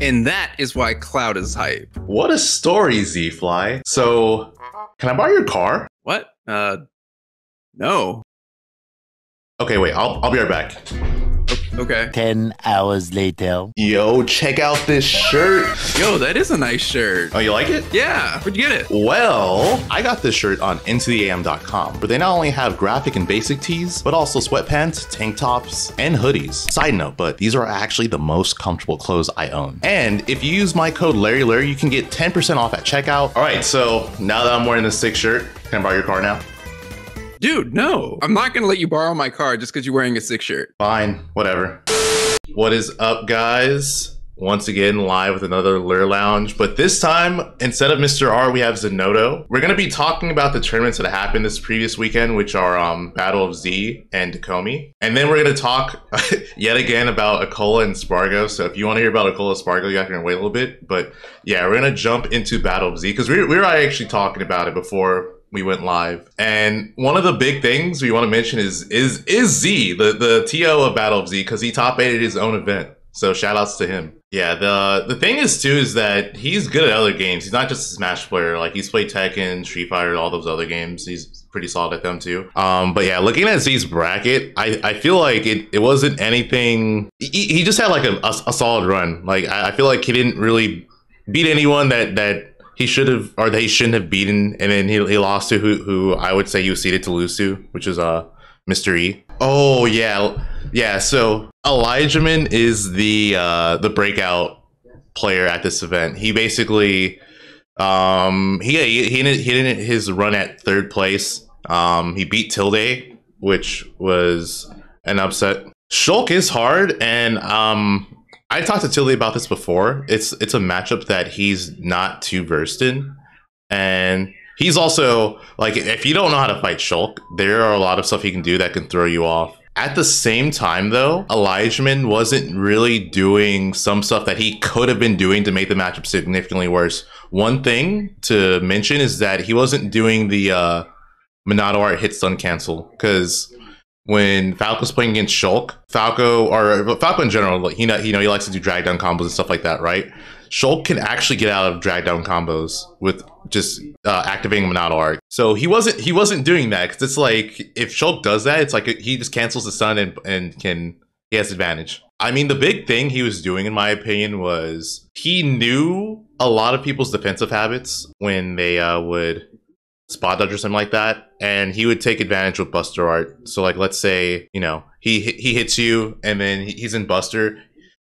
And that is why Cloud is hype. What a story, Z-Fly. So, can I borrow your car? What? No. Okay, wait, I'll be right back. Okay. 10 hours later. Yo, check out this shirt. Yo, that is a nice shirt. Oh, you like it? Yeah. Where'd you get it? Well, I got this shirt on intotheam.com, where they not only have graphic and basic tees, but also sweatpants, tank tops, and hoodies. Side note, but these are actually the most comfortable clothes I own. And if you use my code LarryLurr, you can get 10% off at checkout. All right, so now that I'm wearing this sick shirt, can I borrow your car now? Dude, no. I'm not gonna let you borrow my car just because you're wearing a sick shirt. Fine, whatever. What is up, guys? Once again, live with another Lurr Lounge, but this time, instead of Mr. R, we have Zinoto. We're gonna be talking about the tournaments that happened this previous weekend, which are Battle of Z and Dokomi. And then we're gonna talk yet again about Acola and Sparg0. So if you wanna hear about Acola and Sparg0, you have to wait a little bit. But yeah, we're gonna jump into Battle of Z, because we were actually talking about it before we went live. And one of the big things we want to mention is Z, the TO of Battle of Z, because he top 8'd his own event. So shout outs to him. Yeah, the thing is too is that he's good at other games. He's not just a Smash player. Like, he's played Tekken, Street Fighter, all those other games. He's pretty solid at them too. But yeah, looking at Z's bracket, I feel like it wasn't anything. He just had like a solid run. Like, I feel like he didn't really beat anyone that he should have, or that he shouldn't have beaten, and then he lost to who I would say he was seeded to lose to, which is Mr. E. Oh yeah. So Elijahman is the breakout player at this event. He basically he ended his run at 3rd place. He beat Tilde, which was an upset. Shulk is hard, and I talked to Tilly about this before. It's a matchup that he's not too versed in. And he's also, like, if you don't know how to fight Shulk, there are a lot of stuff he can do that can throw you off. At the same time, though, Elijahman wasn't really doing some stuff that he could have been doing to make the matchup significantly worse. One thing to mention is that he wasn't doing the Minato Art hit stun cancel, because when Falco's playing against Shulk, Falco in general, he likes to do drag down combos and stuff like that, right? Shulk can actually get out of drag down combos with just activating Minato Art. So he wasn't doing that, because it's like, if Shulk does that, it's like he just cancels the stun and he has advantage. I mean, the big thing he was doing, in my opinion, was he knew a lot of people's defensive habits when they would spot dodge or something like that, and he would take advantage with Buster Art. So, like, let's say, you know, he hits you and then he's in Buster.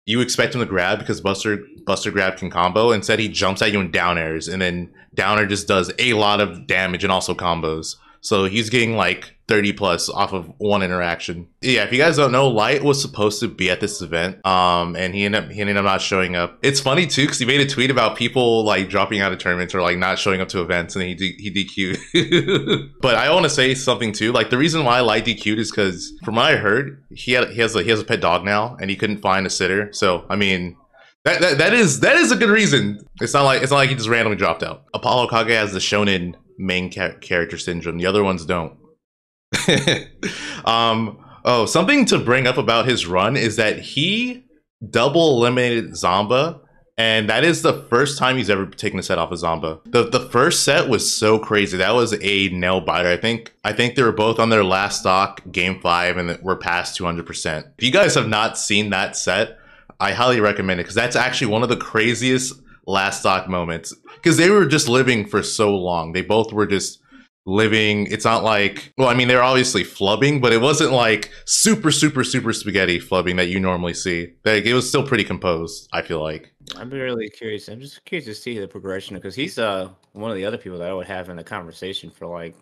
You expect him to grab because Buster grab can combo. Instead, he jumps at you in down airs, and then down air just does a lot of damage and also combos. So he's getting like 30 plus off of one interaction. Yeah, if you guys don't know, Light was supposed to be at this event, and he ended up not showing up. It's funny too, because he made a tweet about people like dropping out of tournaments or like not showing up to events, and then he DQ'd. But I want to say something too. Like, the reason why Light DQ'd is because, from what I heard, he has a pet dog now, and he couldn't find a sitter. So I mean, that is a good reason. It's not like he just randomly dropped out. Apollo Kage has the shonen main character syndrome. The other ones don't. Oh, something to bring up about his run is that he double eliminated Zamba, and that is the first time he's ever taken a set off of Zamba. The first set was so crazy. That was a nail biter. I think they were both on their last stock game 5 and we're past 200%. If you guys have not seen that set, I highly recommend it, because that's actually one of the craziest last stock moments, because they were just living for so long. They both were just living. It's not like, well, I mean, they're obviously flubbing, but it wasn't like super spaghetti flubbing that you normally see. Like, it was still pretty composed, I feel like. I'm really curious. I'm just curious to see the progression, because he's one of the other people that I would have in the conversation for, like,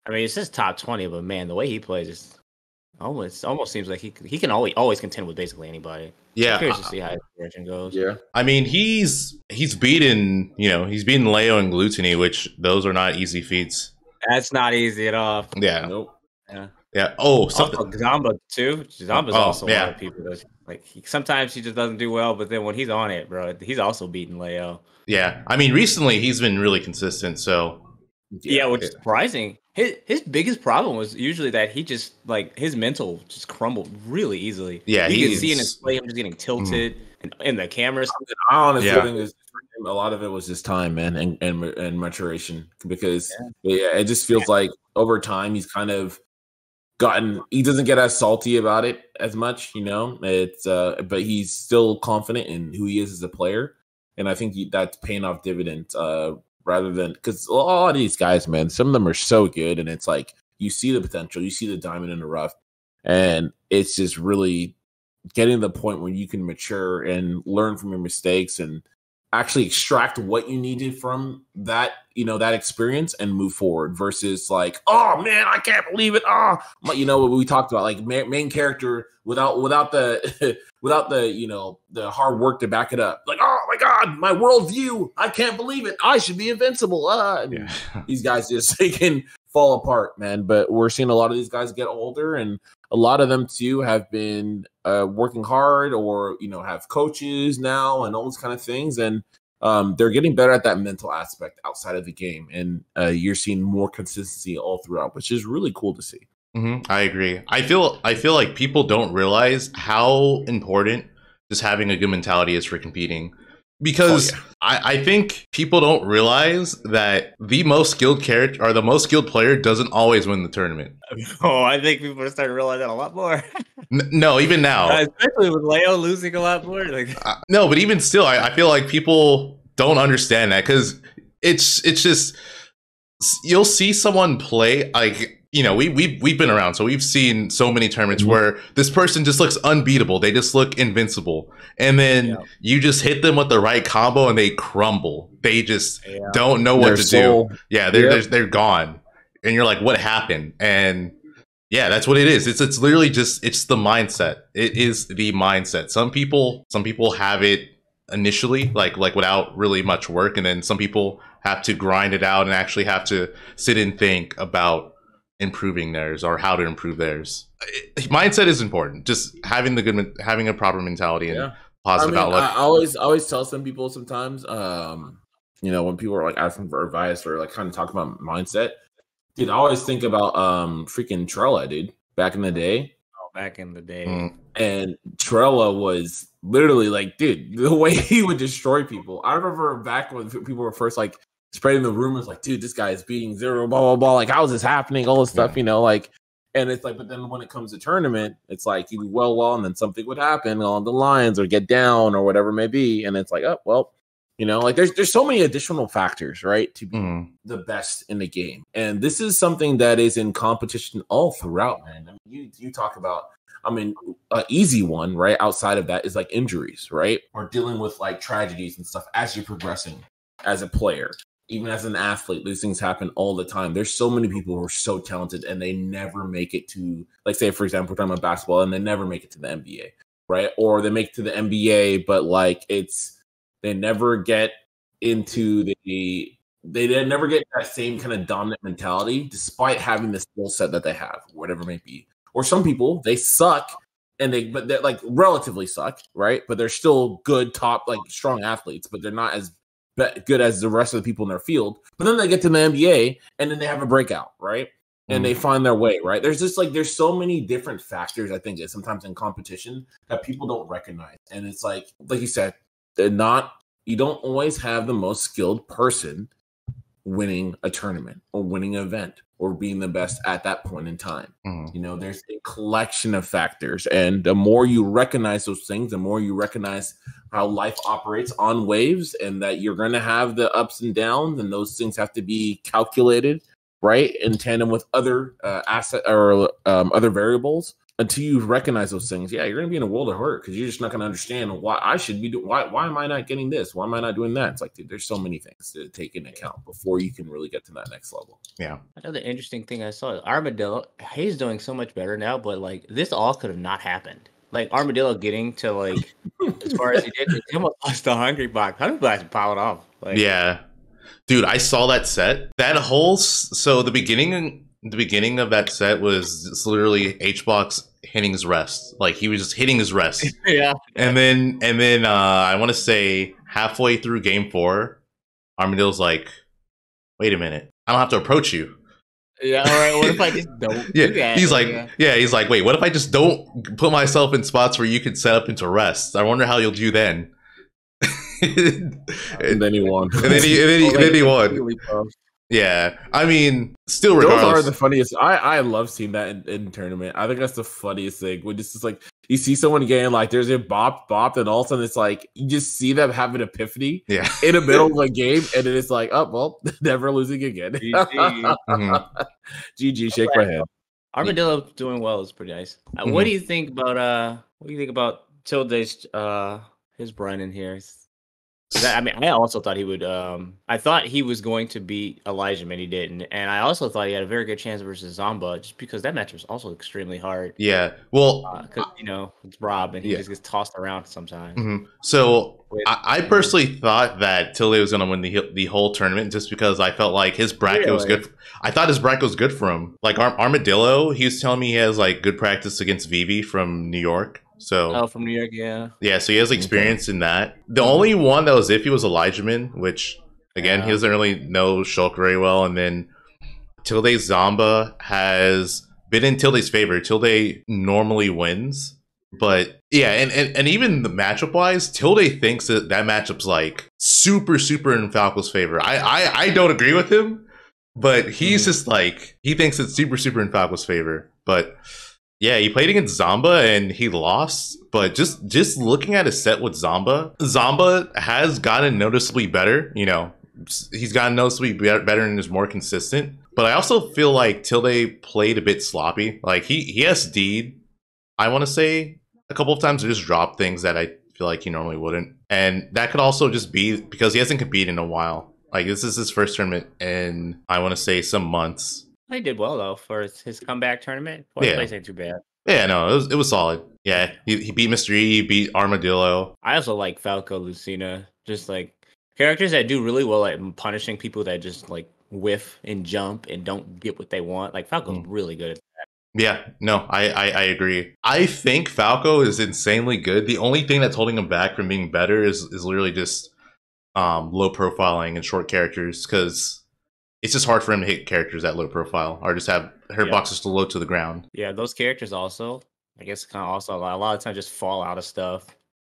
I mean, it says top 20, but man, the way he plays is almost seems like he can always contend with basically anybody. Yeah, I'm curious to see how his progression goes. Yeah, I mean, he's beaten Leo and Glutony, which those are not easy feats. That's not easy at all. Yeah. Nope. Yeah. Oh, something. Also, Zamba too. Zamba's also one of the people that's like, sometimes he just doesn't do well, but then when he's on it, bro, he's also beating Leo. Yeah, I mean, recently he's been really consistent. So yeah, which is surprising. His biggest problem was usually that he just, like, his mental just crumbled really easily. Yeah, you can see in his play him just getting tilted in the cameras. I honestly Yeah. think a lot of it was just time, man, and maturation, because it just feels like over time he's kind of he doesn't get as salty about it as much, you know. It's but he's still confident in who he is as a player, and I think that's paying off dividends. Rather than, because a lot of these guys, man, some of them are so good, and it's like you see the potential, you see the diamond in the rough, and it's just really getting to the point where you can mature and learn from your mistakes and actually extract what you needed from that, you know, that experience and move forward, versus like, oh man, I can't believe it. Oh, you know what we talked about, like main character without the without the, you know, the hard work to back it up. Like, oh my God, my worldview, I can't believe it. I should be invincible. These guys just, they can fall apart, man. But we're seeing a lot of these guys get older, and a lot of them too have been working hard, or, you know, have coaches now and all those kind of things, and they're getting better at that mental aspect outside of the game, and you're seeing more consistency all throughout, which is really cool to see. I agree. I feel like people don't realize how important just having a good mentality is for competing. Because I think people don't realize that the most skilled character or the most skilled player doesn't always win the tournament. Oh, I think people are starting to realize that a lot more. No, even now. Especially with Leo losing a lot more. Like, no, but even still, I feel like people don't understand that, because it's just, you'll see someone play, like, you know, we've been around, so we've seen so many tournaments where this person just looks unbeatable. They just look invincible. And then you just hit them with the right combo and they crumble. They just don't know what to do. Yeah, they're gone. And you're like, what happened? And yeah, that's what it is. It's literally just, it's the mindset. It is the mindset. Some people have it initially, like without really much work, and then some people have to grind it out and actually have to sit and think about improving theirs or how to improve theirs. Mindset is important. Just having a proper mentality and positive outlook. I always tell some people sometimes, you know, when people are like asking for advice or like kind of talk about mindset, dude, I always think about freaking Trella, dude, back in the day. Back in the day. And Trella was literally like, dude, the way he would destroy people. I remember back when people were first like spreading the rumors, like, dude, this guy is beating Zero, blah, blah, blah. Like, how is this happening? All this stuff, you know, like, and it's like, but then when it comes to tournament, it's like you do well, and then something would happen along the lines or get down or whatever it may be. And it's like, oh, well, you know, like there's so many additional factors, right, to be the best in the game. And this is something that is in competition all throughout, man. I mean, you talk about, I mean, an easy one, right, outside of that is like injuries, right? Or dealing with like tragedies and stuff as you're progressing as a player. Even as an athlete, these things happen all the time. There's so many people who are so talented and they never make it to, like, say, for example, we're talking about basketball, and they never make it to the NBA, right? Or they make it to the NBA, but like they never get into they never get that same kind of dominant mentality despite having the skill set that they have, whatever it may be. Or some people, they suck but they're like relatively suck, right? But they're still good, top, like strong athletes, but they're not as good as the rest of the people in their field. But then they get to the NBA and then they have a breakout, right? And they find their way, right? There's just like, there's so many different factors, I think, sometimes in competition that people don't recognize. And it's like you said, you don't always have the most skilled person winning a tournament or winning an event or being the best at that point in time. You know, there's a collection of factors. And the more you recognize those things, the more you recognize how life operates on waves, and that you're going to have the ups and downs, and those things have to be calculated, right, in tandem with other other variables. Until you recognize those things, you're going to be in a world of hurt, because you're just not going to understand why I should be doing. Why am I not getting this? Why am I not doing that? It's like, dude, there's so many things to take into account before you can really get to that next level. Yeah. Another interesting thing I saw is Armadillo. He's doing so much better now, but like this all could have not happened. Like Armadillo getting to like as far as he did, he almost lost the Hungry Box. Hungry Box powered off. Like, yeah, dude, I saw that set. That whole the beginning of that set was just literally HBox hitting his rest. Like he was just hitting his rest. Yeah. And then I want to say halfway through game 4, Armadillo's like, wait a minute, I don't have to approach you. Yeah, all right. What if I just don't Yeah, do that? he's like, he's like, wait, what if I just don't put myself in spots where you can set up into rest? I wonder how you'll do then. And then he won. And then he won. Yeah, I mean, still regardless. Those are the funniest. I love seeing that in tournament. I think that's the funniest thing. When it's just like you see someone getting like there's a bop, and all of a sudden it's like you just see them have an epiphany in the middle of a game, and then it's like, oh well, never losing again. GG, shake my hand. Armadillo doing well is pretty nice. What do you think about Tilde's his run in here? I mean, I also thought he would. I thought he was going to beat Elijah, and he didn't. And I also thought he had a very good chance versus Zamba, just because that match was also extremely hard. Yeah, well, because it's Rob, and he just gets tossed around sometimes. So I personally thought that Tilde was going to win the whole tournament, just because I felt like his bracket was good. I thought his bracket was good for him. Like Armadillo, he was telling me he has like good practice against Vivi from New York. So from New York, yeah. So he has experience in that. The only one that was iffy was Elijahman, which again he doesn't really know Shulk very well. And then Tilde Zamba has been in Tilde's favor. Tilde normally wins, but yeah, and even the matchup wise, Tilde thinks that matchup's like super in Falco's favor. I don't agree with him, but he's just like he thinks it's super in Falco's favor, but. Yeah, he played against Zamba and he lost, but just looking at his set with Zamba has gotten noticeably better. You know, he's gotten noticeably better and is more consistent. But I also feel like Tilde played a bit sloppy. Like he SD'd, I want to say, a couple of times, or just dropped things that I feel like he normally wouldn't. And that could also just be because he hasn't competed in a while. Like this is his first tournament in, I want to say, some months. He did well though for his comeback tournament. Place ain't too bad. Yeah, no, it was solid. Yeah, he beat Mr. E, he beat Armadillo. I also like Falco, Lucina, just like characters that do really well at punishing people that just like whiff and jump and don't get what they want. Like Falco's really good at that. Yeah, no, I agree. I think Falco is insanely good. The only thing that's holding him back from being better is literally just low profiling and short characters, because it's just hard for him to hit characters at low profile or just have her boxes to low to the ground. Yeah, those characters also, I guess, kind of also a lot of times just fall out of stuff.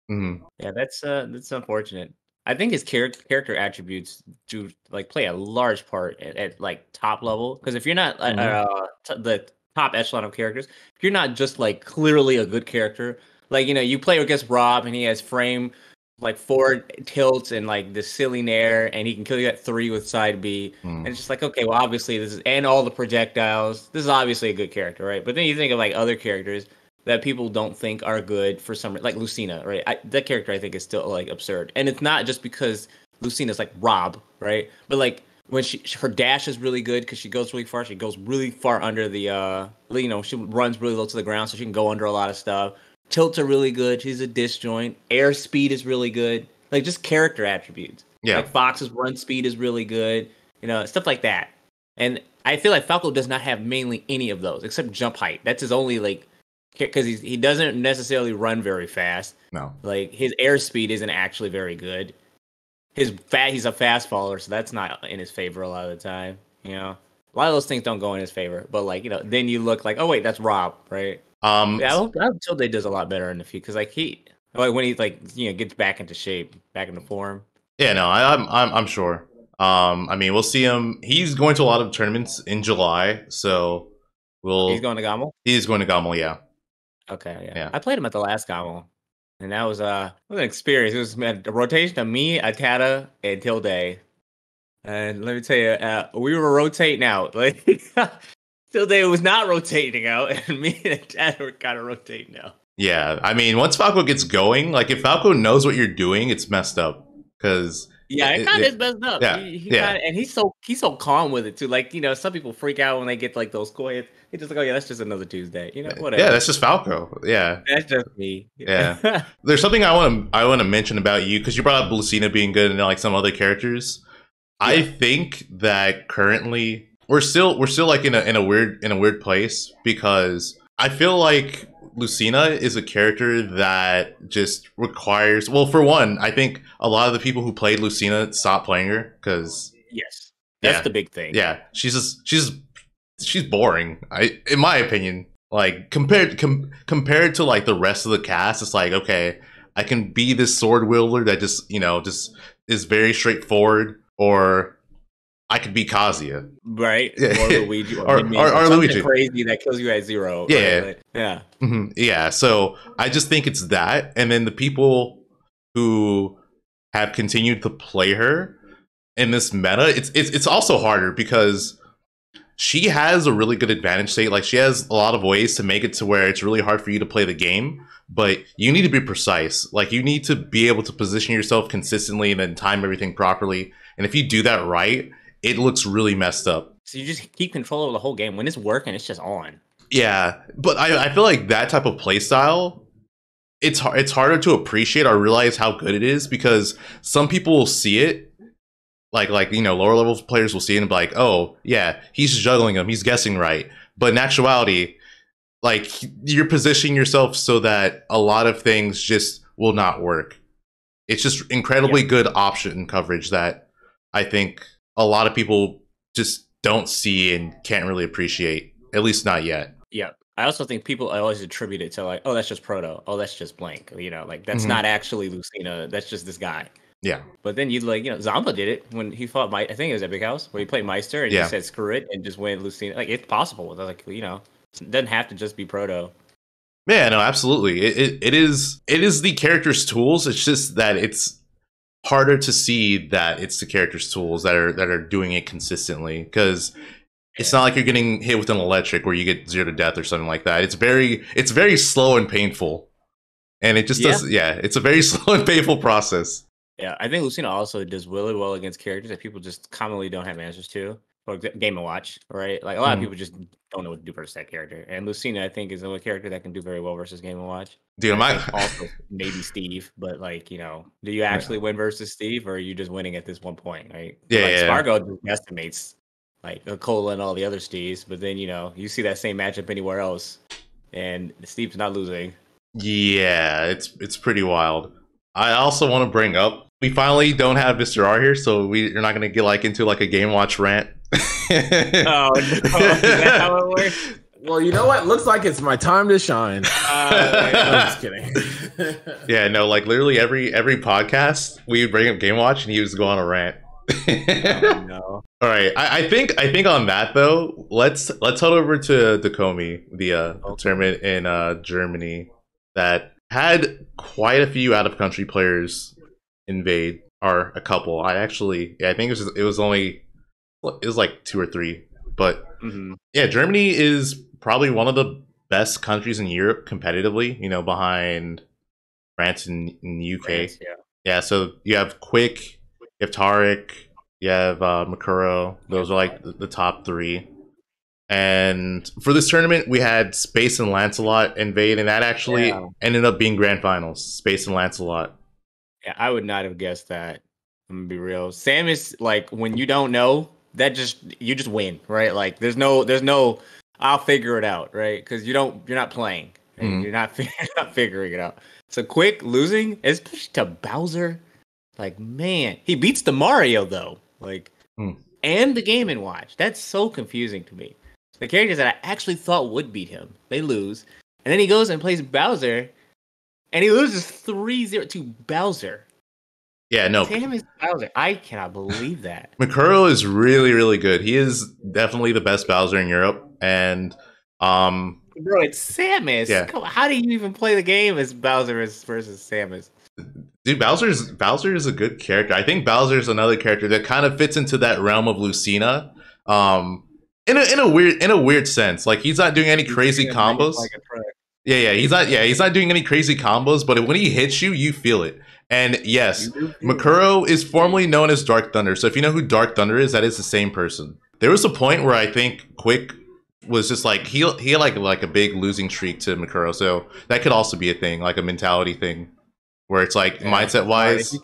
Yeah, that's unfortunate. I think his character attributes do like play a large part at like top level, because if you're not the top echelon of characters, if you're not just like clearly a good character, like you play against Rob and he has frame like 4 tilts and like the silly nair, and he can kill you at 3 with side B. And it's just like, okay, well, obviously this is, and all the projectiles. This is obviously a good character, right? But then you think of like other characters that people don't think are good for some, like Lucina, right? That character I think is still like absurd, and it's not just because Lucina's like Rob, right? But like when her dash is really good because she goes really far. She goes really far under the, she runs really low to the ground, so she can go under a lot of stuff. Tilts are really good. She's a disjoint. Air speed is really good. Like just character attributes. Yeah. Like Fox's run speed is really good. Stuff like that. And I feel like Falco does not have mainly any of those except jump height. That's his only like, because he doesn't necessarily run very fast. No. Like his air speed isn't actually very good. He's a fast faller, so that's not in his favor a lot of the time. A lot of those things don't go in his favor. But like then you look like, oh wait, that's Rob, right? I hope Tilde does a lot better in the future, because like when he gets back into shape, back into form. Yeah, no, I'm sure. I mean, we'll see him. He's going to a lot of tournaments in July, so He's going to Gamal? He's going to Gamal, yeah. Okay, yeah. I played him at the last Gamal, and that was an experience. It was a rotation of me, Akata, and Tilde. And let me tell you, we were rotating out. Like Tilde was not rotating out, and me and Dad were kind of rotating out. Yeah, I mean, once Falco gets going, like if Falco knows what you're doing, it's messed up. Because it kind of is messed up. Yeah, and he's so calm with it too. Like some people freak out when they get like those score hits. He's just like, oh yeah, that's just another Tuesday. Whatever. Yeah, that's just Falco. Yeah, that's just me. Yeah. There's something I want to mention about you, because you brought up Lucina being good and like some other characters. Yeah. I think that currently we're still like in a weird place, because I feel like Lucina is a character that just requires, well, for one, I think a lot of the people who played Lucina stopped playing her because that's the big thing. Yeah, she's she's boring. In my opinion, like compared to like the rest of the cast, it's like, okay, I can be this sword wielder that just just is very straightforward, or I could be Kazuya, right? Yeah. Or Luigi, or something Luigi, crazy that kills you at 0. Yeah, right? yeah. Like, yeah. Yeah. So I just think it's that, and then the people who have continued to play her in this meta, it's also harder because she has a really good advantage state. Like, she has a lot of ways to make it to where it's really hard for you to play the game, but you need to be precise. Like, you need to be able to position yourself consistently and then time everything properly. And if you do that right, it looks really messed up. So you just keep control of the whole game. When it's working, it's just on. Yeah, but I feel like that type of play style, it's harder to appreciate or realize how good it is, because some people will see it, like lower level players will see it and be like, oh yeah, he's juggling them, he's guessing right. But in actuality, like, you're positioning yourself so that a lot of things just will not work. It's just incredibly good option coverage that I think a lot of people just don't see and can't really appreciate, at least not yet. Yeah. I also think people always attribute it to like, oh, that's just Proto. Oh, that's just blank. Like that's not actually Lucina. That's just this guy. Yeah. But then you'd like, Zamba did it when he fought I think it was at Big House where he played Meister and he said screw it and just went Lucina. Like, it's possible. Like, it doesn't have to just be Proto. Yeah, no, absolutely. It is the character's tools. It's just that it's harder to see that it's the character's tools that are doing it consistently, because it's not like you're getting hit with an electric where you get 0 to death or something like that. It's very slow and painful, and it just does. Yeah, it's a very slow and painful process. Yeah, I think Lucina also does really well against characters that people just commonly don't have answers to. For Game & Watch, right? Like, a lot of people just don't know what to do versus that character. And Lucina, I think, is a character that can do very well versus Game & Watch. Dude, also maybe Steve, but like, do you actually win versus Steve, or are you just winning at this one point, right? Yeah, Spargo just estimates like Acola and all the other Steves, but then you see that same matchup anywhere else, and Steve's not losing. Yeah, it's pretty wild. I also want to bring up, we finally don't have Mr. R here, so you're not gonna get like into like a Game Watch rant. Oh no, is that how it works? Well, you know what? Looks like it's my time to shine. I'm just kidding. Yeah, no, like literally every podcast we would bring up Game Watch and he was going on a rant. Oh, no. All right, I think on that though, let's head over to Dokomi, the tournament in Germany that had quite a few out of country players invade, or a couple. I think it was like 2 or 3, but yeah, Germany is probably one of the best countries in Europe competitively, behind France and UK. France, yeah, so you have Quick, you have Tarek, you have Makuro. Those are like the top 3. And for this tournament, we had Space and Lancelot invade, and that actually ended up being grand finals. Space and Lancelot. Yeah, I would not have guessed that. I'm gonna be real. Sam is like, when you don't know, you just win, right? Like, there's no I'll figure it out, right? Because you're not playing, and you're not figuring it out. So Quick losing, especially to Bowser, like, man, he beats the Mario though, like, and the Game & Watch. That's so confusing to me. The characters that I actually thought would beat him, they lose, and then he goes and plays Bowser, and he loses 3-0 to Bowser. Yeah, no. Damn, is Bowser. I cannot believe that. Makuro is really, really good. He is definitely the best Bowser in Europe. And bro, it's Samus. Yeah. Come on, how do you even play the game as Bowser versus Samus? Dude, Bowser is a good character. I think Bowser is another character that kind of fits into that realm of Lucina. In a weird sense. Like, he's not doing any crazy combos. He's not doing any crazy combos, but when he hits you, you feel it. And yes, Makuro is formerly known as Dark Thunder. So if you know who Dark Thunder is, that is the same person. There was a point where I think Quick was just like, he had like a big losing streak to Makuro. So that could also be a thing, like a mentality thing, where it's like mindset wise.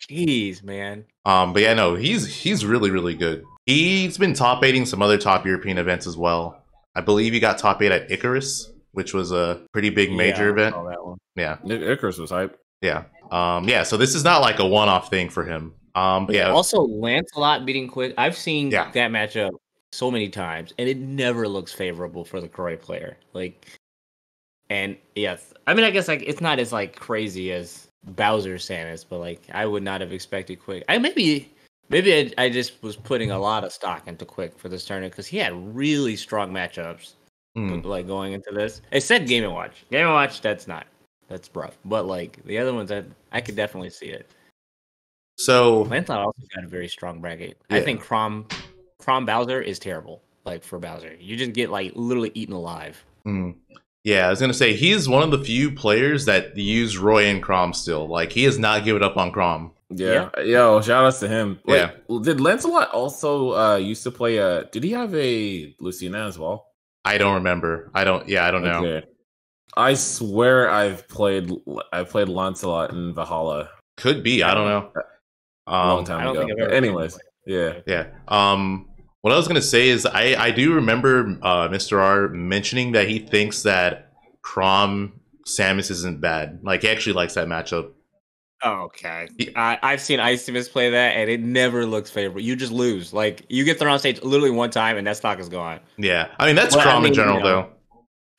Jeez, man. But yeah, no, he's really, really good. He's been top 8ing some other top European events as well. I believe he got top 8 at Icarus, which was a pretty big major event. That one. Yeah, Icarus was hype. Yeah. So this is not like a one-off thing for him. But yeah. Also, Lancelot beating Quick. I've seen that matchup so many times, and it never looks favorable for the Croy player. Like, and yes, I mean, I guess like it's not as like crazy as Bowser Samus, but like I would not have expected Quick. Maybe I just was putting a lot of stock into Quick for this tournament because he had really strong matchups. Like going into this, it said Game and Watch. Game and Watch, that's rough. But like the other ones, I could definitely see it. So Lancelot also got a very strong bracket. Yeah. I think Crom Bowser is terrible. Like for Bowser, you just get like literally eaten alive. Yeah, I was gonna say he's one of the few players that use Roy and Crom still. Like he has not given up on Crom. Yeah. Yo, shout outs to him. Wait, did Lancelot also used to play did he have a Lucina as well? I don't remember. I don't know. I swear I've played Lancelot in Valhalla. Could be, I don't know. A long time ago. Anyways, yeah. What I was gonna say is I do remember Mr. R mentioning that he thinks that Crom Samus isn't bad. Like he actually likes that matchup. Oh, okay. I've seen Icemus play that, and it never looks favorable. You just lose. Like you get thrown on stage literally one time, and that stock is gone. Yeah, I mean that's Crom in general, though.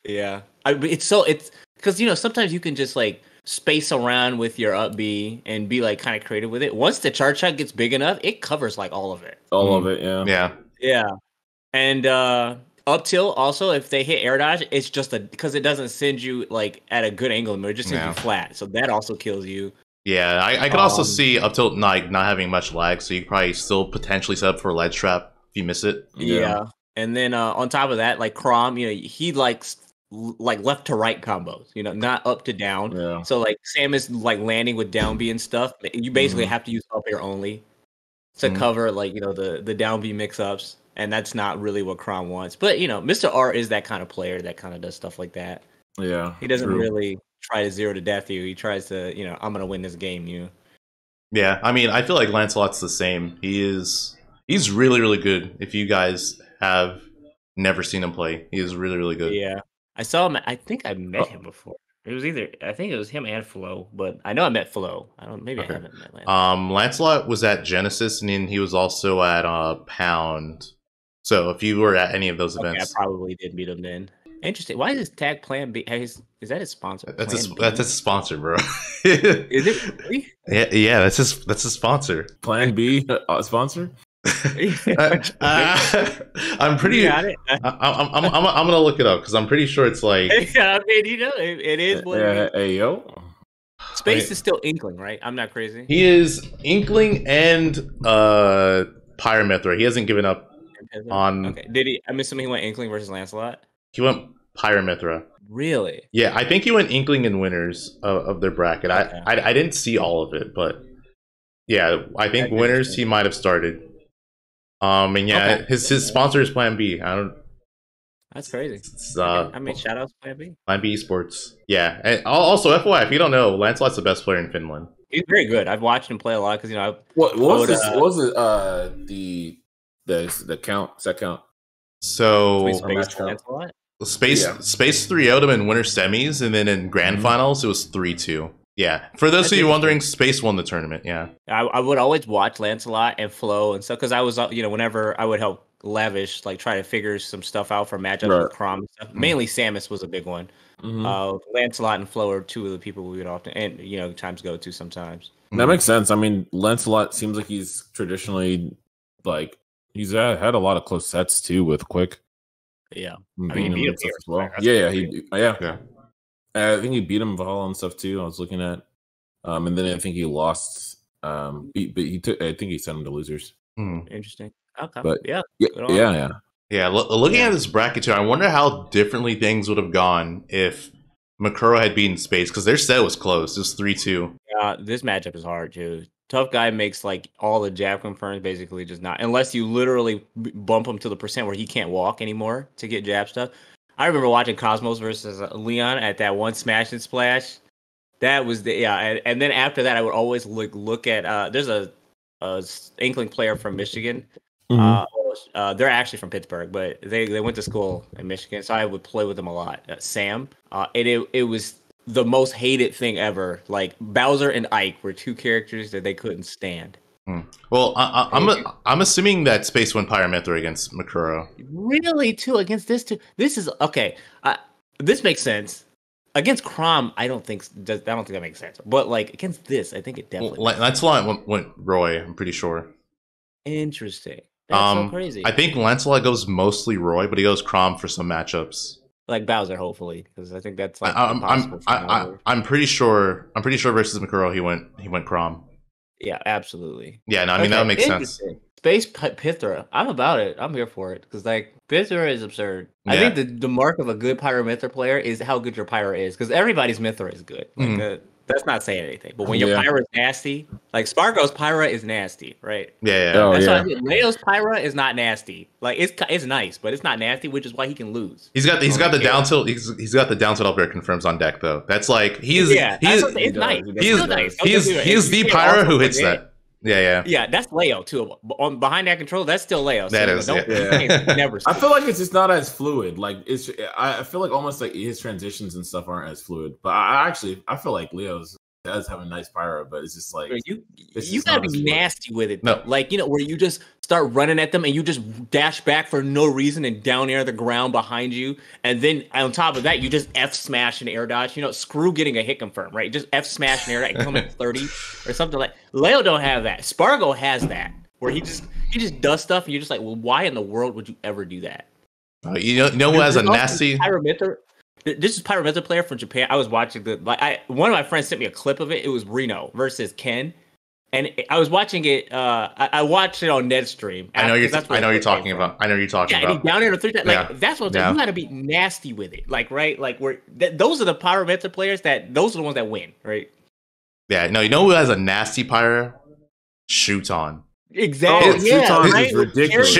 Yeah, it's because sometimes you can just like space around with your up B and be like kind of creative with it. Once the chart shot gets big enough, it covers like all of it. All of it, yeah. Yeah. And up tilt also, if they hit air dodge, it's just because it doesn't send you like at a good angle, it just sends you flat. So that also kills you. Yeah, I could also see up tilt not having much lag, so you could probably still potentially set up for a ledge trap if you miss it. Yeah. And then on top of that, like Crom, he likes like left to right combos, not up to down. Yeah. So like Samus like landing with down B and stuff, you basically have to use up air only to cover like the down B mix ups, and that's not really what Crom wants. But Mr. R is that kind of player that kind of does stuff like that. Yeah. He doesn't really try to zero to death you. He tries to, I'm gonna win this game. Yeah, I mean, I feel like Lancelot's the same. He's really, really good. If you guys have never seen him play, he is really, really good. Yeah, I saw him. I think I met him before. I think it was him and Flo, but I know I met Flo. Maybe I haven't met Lancelot. Lancelot was at Genesis, and then he was also at Pound. So if you were at any of those events, I probably did meet him then. Interesting. Why is his tag Plan B? Is that his sponsor? That's his sponsor, bro. Is it really? Yeah. That's his sponsor. Plan B sponsor. I'm pretty. I'm gonna look it up because I'm pretty sure it's like. I mean, it is. What it is. Hey yo. Space is still Inkling, right? I'm not crazy. He is Inkling and Pyramithra. He hasn't given up on. Okay. Did he? I'm assuming he went Inkling versus Lancelot. He went Pyramithra. Really? Yeah, I think he went Inkling in winners of their bracket. Okay. I didn't see all of it, but yeah, I think winners he might have started. And yeah, his sponsor is Plan B. That's crazy. I mean, shout out to Plan B. Plan B Esports. Yeah, and also FYI, if you don't know, Lancelot's the best player in Finland. He's very good. I've watched him play a lot because what was the count? Set count. So Space Space 3-0'd him in winter semis, and then in grand finals it was 3-2. Yeah, for those of you wondering, Space won the tournament. Yeah, I would always watch Lancelot and Flo and stuff because I was whenever I would help Lavish like try to figure some stuff out for matchups with Crom and stuff. Mainly Samus was a big one. Lancelot and Flo are two of the people we would often and times go to sometimes. That makes sense. I mean, Lancelot seems like he's traditionally like he's had a lot of close sets too with Quick. Yeah, I mean, he beat him here as well. Yeah. I think he beat him Valhalla and stuff too. I was looking at, and then I think he lost. But he took. I think he sent him to losers. Interesting. Okay. But yeah. Looking at this bracket too, I wonder how differently things would have gone if Makuro had beaten Space because their set was close. It was 3-2. Yeah, this matchup is hard too. Tough Guy makes like all the jab confirms basically just not unless you literally bump him to the percent where he can't walk anymore to get jab stuff. I remember watching Cosmos versus Leon at that one smash and splash. That was and then after that I would always look at there's a Inkling player from Michigan. They're actually from Pittsburgh, but they went to school in Michigan, so I would play with them a lot. Sam, it was the most hated thing ever. Like Bowser and Ike were two characters that they couldn't stand. Well, I'm assuming that Space went Pyramithra against Makuro. Really, too, against this too. This is okay. This makes sense. Against Crom, I don't think that makes sense. But like against this, I think it definitely. Well, Lancelot went Roy. I'm pretty sure. Interesting. That's so crazy. I think Lancelot goes mostly Roy, but he goes Crom for some matchups. Like Bowser, hopefully, because I think that's like I'm pretty sure versus Makuro he went Crom. Yeah, absolutely. Yeah, no, I mean that makes sense. Space Pythra, I'm about it. I'm here for it because like Pythra is absurd. Yeah. I think the mark of a good Pyra player is how good your Pyra is because everybody's Mythra is good. Like, that's not saying anything. But when your Pyra is nasty, like Sparg0's Pyra is nasty, right? Yeah. That's why I think Leo's Pyra is not nasty. Like it's nice, but it's not nasty, which is why he can lose. He's got the down tilt. He's got the down tilt up air confirms on deck though. That's like he's nice. He's the Pyra who hits that. Yeah, that's Leo too. Behind that control, that's still Leo. So that is. Never. I feel like it's just not as fluid. Like I feel like almost like his transitions and stuff aren't as fluid. But I feel like Leo's does have a nice Pyra, but it's just like you gotta be nasty with it. No. Like where you just start running at them and you just dash back for no reason and down air the ground behind you, and then on top of that you just F smash and air dodge. Screw getting a hit confirm, right? Just F smash and air dodge and come at 30 or something like. Leo don't have that. Sparg0 has that where he just does stuff and you're just like, well, why in the world would you ever do that? You know who has a nasty Pyramithra? This is Pyramithra player from Japan. I was watching one of my friends sent me a clip of it. It was Reno versus Ken, and I was watching it. I watched it on Ned's stream. I know you're talking about. I know you're talking about. Yeah, and he down there 3 times. Like that's what I'm saying. You got to be nasty with it. Like right, like those are the Pyramithra players those are the ones that win, right? Yeah, no, you know who has a nasty Pyra? Shuton. Exactly. Shuton is ridiculous.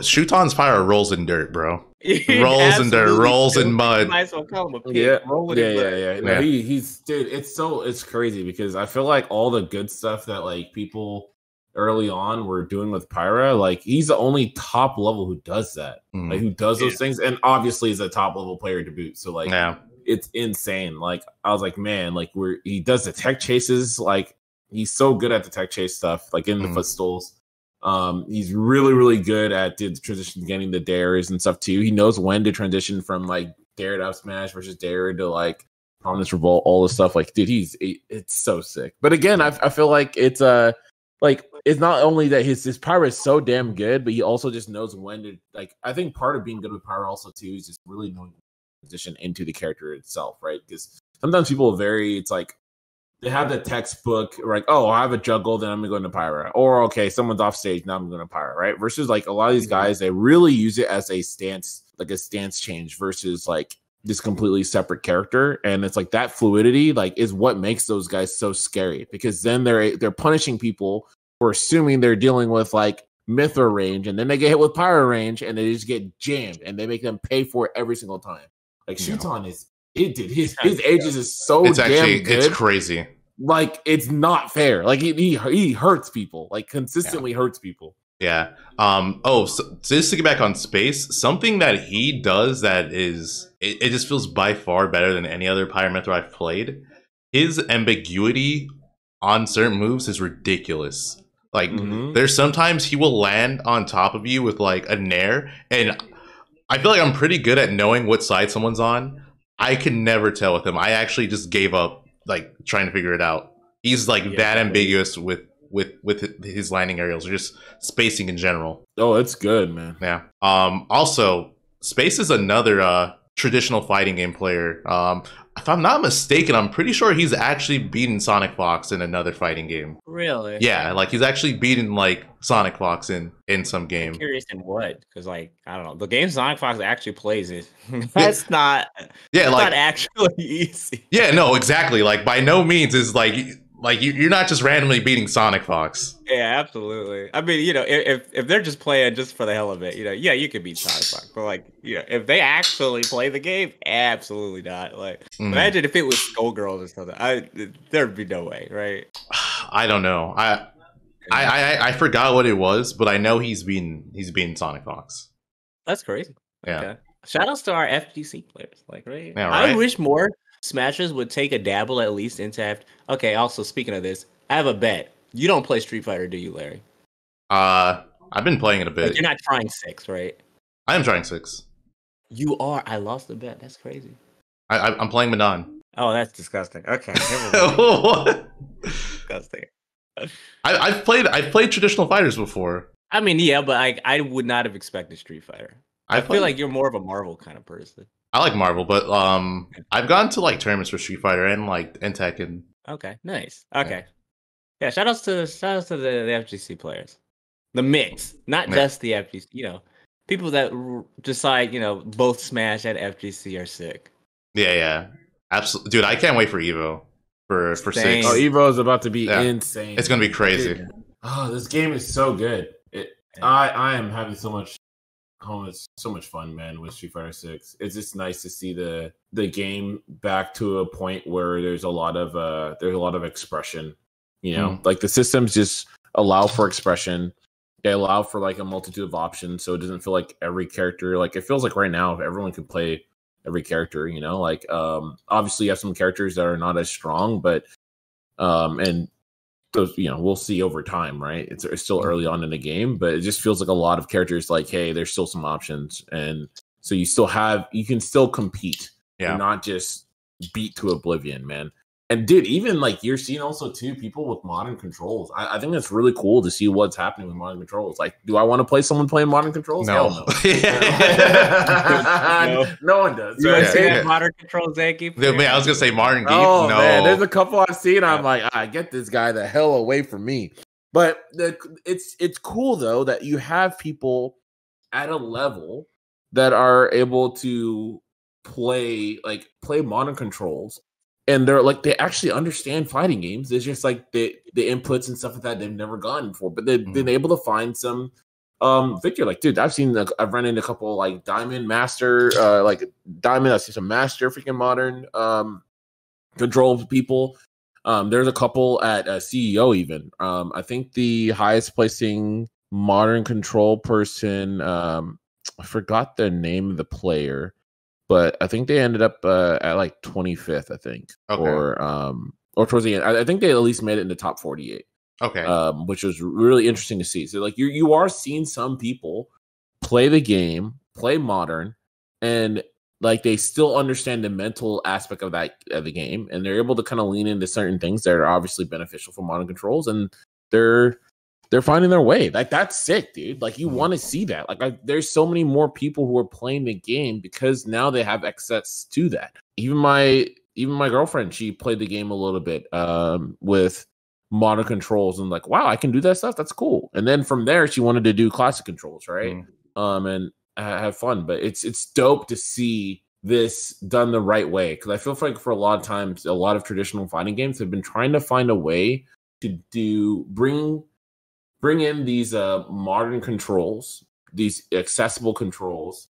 Shuton's Pyra rolls in dirt, bro. Rolls in dirt, rolls in mud. You might as well call him a pig. Yeah. No, he's dude. It's crazy because I feel like all the good stuff that like people early on were doing with Pyra, like he's the only top level who does that, like who does those things, and obviously is a top level player to boot. So like, it's insane. Like I was like, man, like he does the tech chases, like. He's so good at the tech chase stuff, like in the footstools. He's really, really good at the transition, getting the dares and stuff too. He knows when to transition from like dare to up smash versus dare to like prominence revolt, all this stuff. Like, dude, it's so sick. But again, I feel like it's it's not only that his Pyra is so damn good, but he also just knows when to like. I think part of being good with Pyra also too is just really knowing to transition into the character itself, right? Because sometimes people it's like. They have the textbook, like, oh, I have a juggle, then I'm going to go into Pyra. Or, okay, someone's off stage, now I'm going to Pyra, right? Versus, like, a lot of these guys, they really use it as a stance, like a stance change versus, like, this completely separate character. And it's like that fluidity, like, is what makes those guys so scary. Because then they're punishing people for assuming they're dealing with, like, Mythra range, and then they get hit with Pyra range, and they just get jammed, and they make them pay for it every single time. Like, Shuton is... His ages is so damn good. It's crazy. Like it's not fair. Like he hurts people. Like consistently hurts people. Yeah. So just to get back on Space, something that he does that is it just feels by far better than any other Pyramithra I've played. His ambiguity on certain moves is ridiculous. Like there's sometimes he will land on top of you with like a nair, and I feel like I'm pretty good at knowing what side someone's on. I can never tell with him. I actually just gave up, like trying to figure it out. He's like that ambiguous with his landing aerials or just spacing in general. Oh, it's good, man. Yeah. Also, Space is another traditional fighting game player. If I'm not mistaken, I'm pretty sure he's actually beaten Sonic Fox in another fighting game. Really? Yeah, like he's actually beaten like Sonic Fox in some game. I'm curious in what? Because like I don't know, the game Sonic Fox actually plays it. That's not. Yeah, like not actually easy. Yeah, no, exactly. Like by no means is like you're not just randomly beating Sonic Fox. Yeah, absolutely. I mean, if they're just playing just for the hell of it, yeah, you could beat Sonic Fox. But like, if they actually play the game, absolutely not. Like, imagine if it was Skullgirls or something. There'd be no way, right? I don't know. I forgot what it was, but I know he's beaten Sonic Fox. That's crazy. Yeah. Okay. Shout outs to our FGC players, like Yeah, right? I wish more Smashers would take a dabble at least into. Okay, also speaking of this, I have a bet. You don't play Street Fighter, do you, Larry? I've been playing it a bit. Like, you're not trying 6, right? I am trying 6. You are. I lost the bet. That's crazy. I'm playing Manon. Oh, that's disgusting. Okay. What? Disgusting. I've played traditional fighters before. I mean, yeah, but I would not have expected Street Fighter. I feel like you're more of a Marvel kind of person. I like Marvel, but I've gone to like tournaments for Street Fighter and Tekken. Okay, nice. Okay, yeah. Shout outs to the FGC players, the mix, not just the FGC. You know, people that decide both Smash and FGC are sick. Yeah, absolutely, dude. I can't wait for Evo for 6. Oh, Evo is about to be insane. It's gonna be crazy. Dude. Oh, this game is so good. I am having so much. Oh, it's so much fun, man, with Street Fighter 6. It's just nice to see the game back to a point where there's a lot of expression. Like the systems just allow for expression. They allow for like a multitude of options, so it doesn't feel like every character. Like it feels like right now everyone can play every character. Like obviously you have some characters that are not as strong, but and those, we'll see over time, right? It's still early on in the game, but it just feels like a lot of characters like, hey, there's still some options. And so you can still compete. Yeah. And not just beat to oblivion, man. And dude, even like you're seeing also too people with modern controls. I think that's really cool to see what's happening with modern controls. Like, do I want to play someone playing modern controls? No. Hell no. No one does. You say modern controls, Zanky? Dude, I was gonna say modern game. Oh no. Man, there's a couple I've seen. I'm like, get this guy the hell away from me. But it's cool though that you have people at a level that are able to play modern controls. And they're like, they actually understand fighting games. It's just like the inputs and stuff like that they've never gotten before, but they've been able to find some victory. Like, dude, I've run into a couple like Diamond Master, I've seen some Master freaking modern control people. There's a couple at CEO even. I think the highest placing modern control person, I forgot the name of the player. But I think they ended up at like 25th, I think, or towards the end. I think they at least made it in the top 48. Okay, which was really interesting to see. So like you are seeing some people play the game, play modern, and like they still understand the mental aspect of the game, and they're able to kind of lean into certain things that are obviously beneficial for modern controls, and they're finding their way. Like, that's sick, dude. Like, you want to see that. Like, there's so many more people who are playing the game because now they have access to that. Even my girlfriend, she played the game a little bit with modern controls and like, wow, I can do that stuff. That's cool. And then from there, she wanted to do classic controls, right? And have fun. But it's dope to see this done the right way, because I feel like for a lot of times, a lot of traditional fighting games have been trying to find a way to bring in these modern controls, these accessible controls,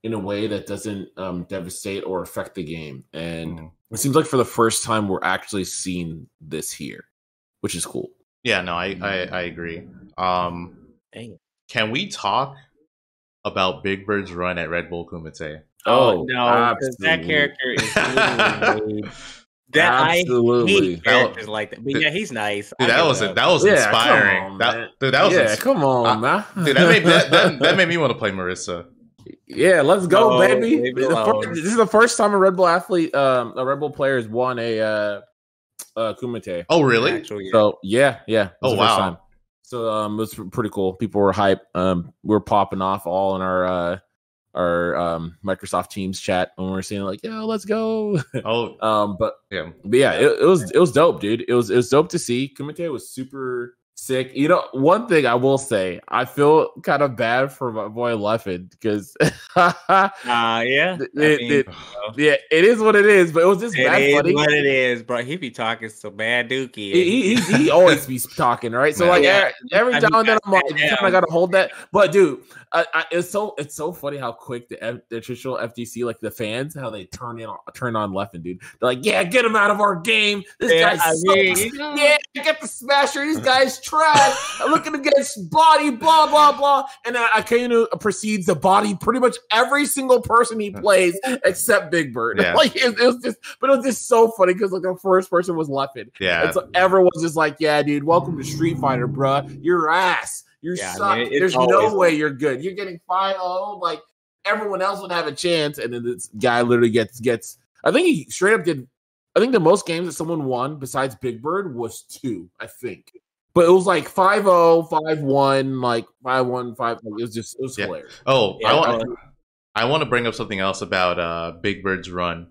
in a way that doesn't devastate or affect the game. And it seems like for the first time we're actually seeing this here, which is cool. Yeah, no, I agree. Can we talk about Big Bird's run at Red Bull Kumite? Oh no, because that character is literally absolutely. I hate characters like that. But yeah, he's nice. Dude, that was inspiring. Come on, man. Dude, that made me want to play Marissa. Yeah, let's go, baby. This is the first time a Red Bull athlete, a Red Bull player has won a Kumite. Oh, really? Actually, so yeah. Oh, wow. Time. So it was pretty cool. People were hype. We were popping off all in our Microsoft Teams chat when we were saying like, "Yo, let's go." But yeah, it was dope, dude. It was dope to see. Kumite was super sick. One thing I will say, I feel kind of bad for my boy Leffen because it is what it is. But it was just bad funny. What it is, bro. He be talking so bad, Dookie. He always be talking, right? So like every now and then I'm like, I gotta hold that. But dude, it's so funny how quick the traditional FGC, like the fans, how they turn on Leffen, dude. They're like, yeah, get him out of our game. This guy sucks. Yeah, get the smasher. These guys trash. I'm looking against body, blah, blah, blah. And then Akainu proceeds to body pretty much every single person he plays except Big Bird. Yeah. Like it was just so funny because like the first person was Leffen. Yeah. And so everyone's just like, yeah, dude, welcome to Street Fighter, bruh. You're ass. You suck. I mean, There's no way you're good. You're getting 5-0. Like everyone else would have a chance. And then this guy literally gets I think he straight up did. I think the most games that someone won besides Big Bird was 2, I think. But it was like 5-0, 5-1, like 5-1, 5. Like, it was hilarious. Oh, Yeah, I want to bring up something else about Big Bird's run.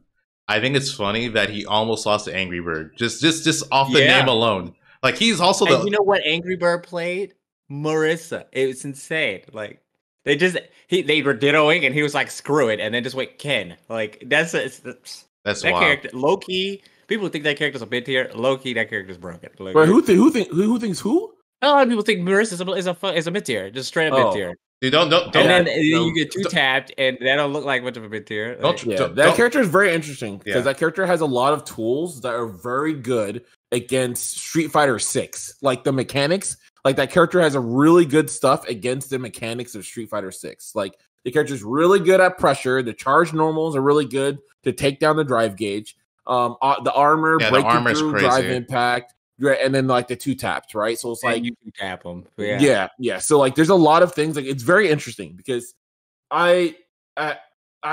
I think it's funny that he almost lost to Angry Bird. Just off the name alone. Like he's also and you know what Angry Bird played? Marissa. It was insane. Like they were dittoing and he was like, screw it, and then just went Ken. Like that's that wild. character, low key. People think that character's a bit tier. Low key, that character's broken. Like, Wait, who thinks who? a lot of people think Marissa is a mid tier, just straight up mid tier. Dude, don't. And then you get 2 tapped, and that don't look like much of a mid tier. That character is very interesting because that character has a lot of tools that are very good against Street Fighter 6. Like the mechanics, like that character has a really good stuff against the mechanics of Street Fighter 6. Like the character's really good at pressure. The charge normals are really good to take down the drive gauge. The armor, breaking through, crazy. drive impact, and then like the 2 taps, right? So it's like you can tap them. Yeah. So like, there's a lot of things. Like it's very interesting because I've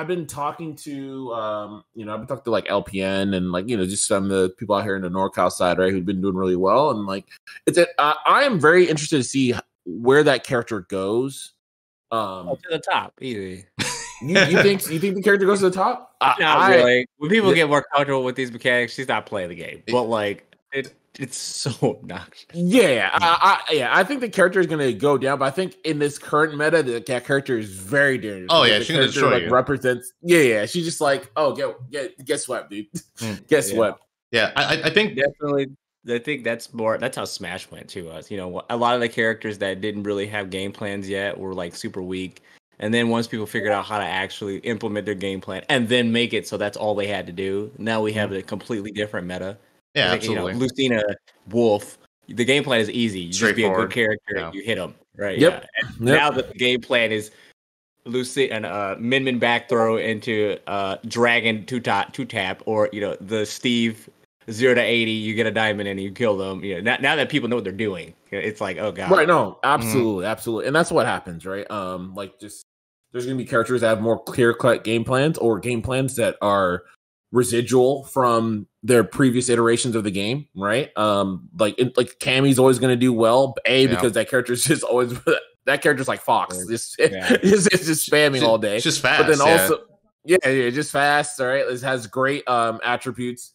been talking to I've been talking to like LPN and like just some of the people out here in the NorCal side, right, who've been doing really well, and like I am very interested to see where that character goes. To the top, easy. You think the character goes to the top? Not really. When people get more comfortable with these mechanics, she's not playing the game. But like it's so obnoxious. Yeah, I think the character is gonna go down, but I think in this current meta, that character is very dangerous. Oh yeah, she's gonna destroy like you. Represents. Yeah. She's just like, oh, get swept, dude. Get swept. Yeah, I think definitely. I think that's how Smash went to us. A lot of the characters that didn't really have game plans yet were like super weak. And then once people figured out how to actually implement their game plan and then make it so that's all they had to do, now we have a completely different meta. Yeah, like, absolutely. Lucina, Wolf, the game plan is easy. You just be a good character and you hit them, right? Yep. Yeah. Now the game plan is Lucina and Min back throw into Dragon two tap, or the Steve 0 to 80, you get a diamond and you kill them. Now that people know what they're doing, it's like, oh god. Right? No, absolutely, and that's what happens, right? There's gonna be characters that have more clear-cut game plans, or game plans that are residual from their previous iterations of the game, right? Like Cammy's always gonna do well, because that character's just always that character's like Fox, it's just spamming all day. It's just fast, but then also, just fast. All right, it has great attributes.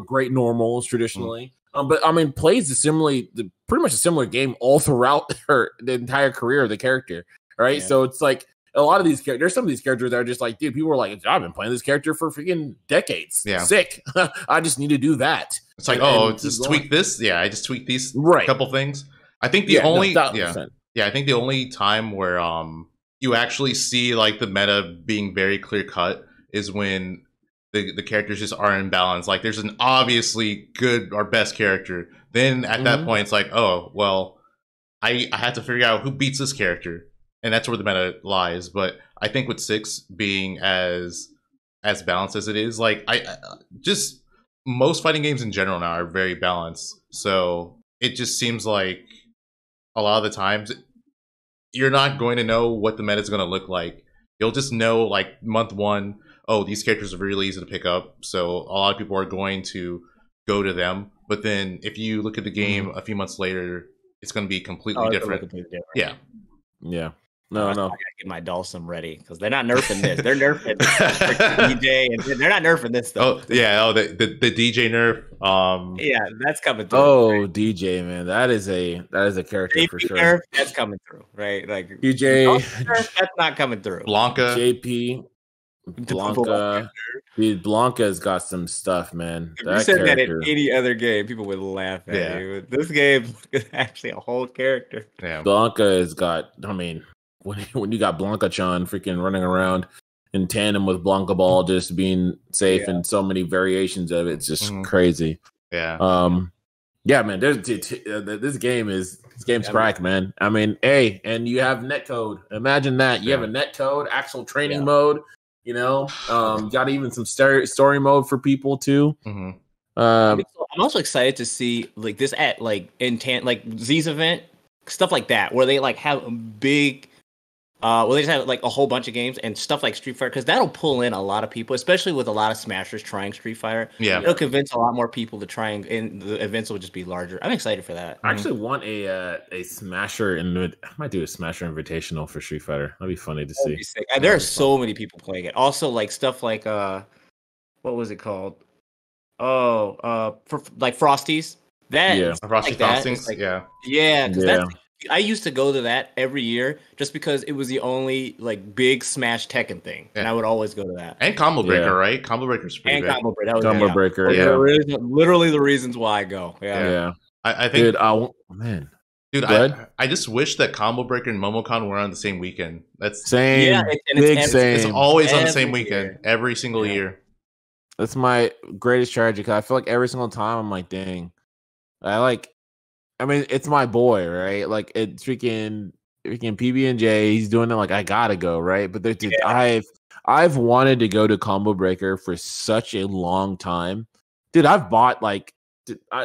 Great normals traditionally, but I mean plays pretty much a similar game all throughout the entire career of the character, right? So it's like a lot of these characters. There's some of these characters that are just like, dude, people are like, I've been playing this character for freaking decades. Yeah, sick. I just need to do that. It's like, just tweak this. Yeah, I just tweak these couple things. I think the only I think the only time where you actually see like the meta being very clear cut is when the characters just are in balance. Like there's an obviously good or best character. Then at that point, it's like, oh, well, I have to figure out who beats this character. And that's where the meta lies. But I think with 6 being as balanced as it is, like I just most fighting games in general now are very balanced. So it just seems like a lot of the times you're not going to know what the meta is going to look like. You'll just know like month 1, oh, these characters are really easy to pick up, so a lot of people are going to go to them. But then if you look at the game a few months later, it's going to be completely different. Yeah. No. I gotta get my Dulcim ready because they're not nerfing this. They're nerfing DJ, and they're not nerfing this stuff. The DJ nerf. Yeah, that's coming through. Oh, right? DJ, man, that is a character JP for sure. Nerf, that's coming through, right? Like DJ, that's not coming through. Blanca, JP, Blanca. Dude, Blanca's got some stuff, man. If you said that in any other game, people would laugh at you. This game is actually a whole character. Yeah. Blanca has got, I mean, when you got Blanca-chan freaking running around in tandem with Blanca Ball just being safe and so many variations of it, it's just crazy. Yeah. Yeah, man. This game's crack, man. I mean, hey, and you have netcode. Imagine that you have a netcode, actual training mode. You know, got even some story mode for people too. Mm-hmm. I'm also excited to see like this at like like Z's event, stuff like that, where they like have a big. Well, they just have like a whole bunch of games and stuff like Street Fighter because that'll pull in a lot of people, especially with a lot of Smashers trying Street Fighter. Yeah, it'll convince a lot more people to try and the events will just be larger. I'm excited for that. I actually want a Smasher I might do a Smasher Invitational for Street Fighter. That'd be funny to see. There are so many people playing it. Also, like stuff like what was it called? For like Frosties. Frosty Frostings. Like, yeah, because I used to go to that every year just because it was the only like big Smash Tekken thing, and I would always go to that. And Combo Breaker, right? Combo Breaker's pretty good. Combo Breaker, literally the reasons why I go. Yeah. I think, dude, I just wish that Combo Breaker and Momocon were on the same weekend. That's same, it's always on the same weekend, every single year. That's my greatest tragedy because I feel like every single time I'm like, dang, I mean, it's my boy, right? Like it's freaking PB&J. He's doing it. Like I gotta go, right? But I've wanted to go to Combo Breaker for such a long time, dude. I've bought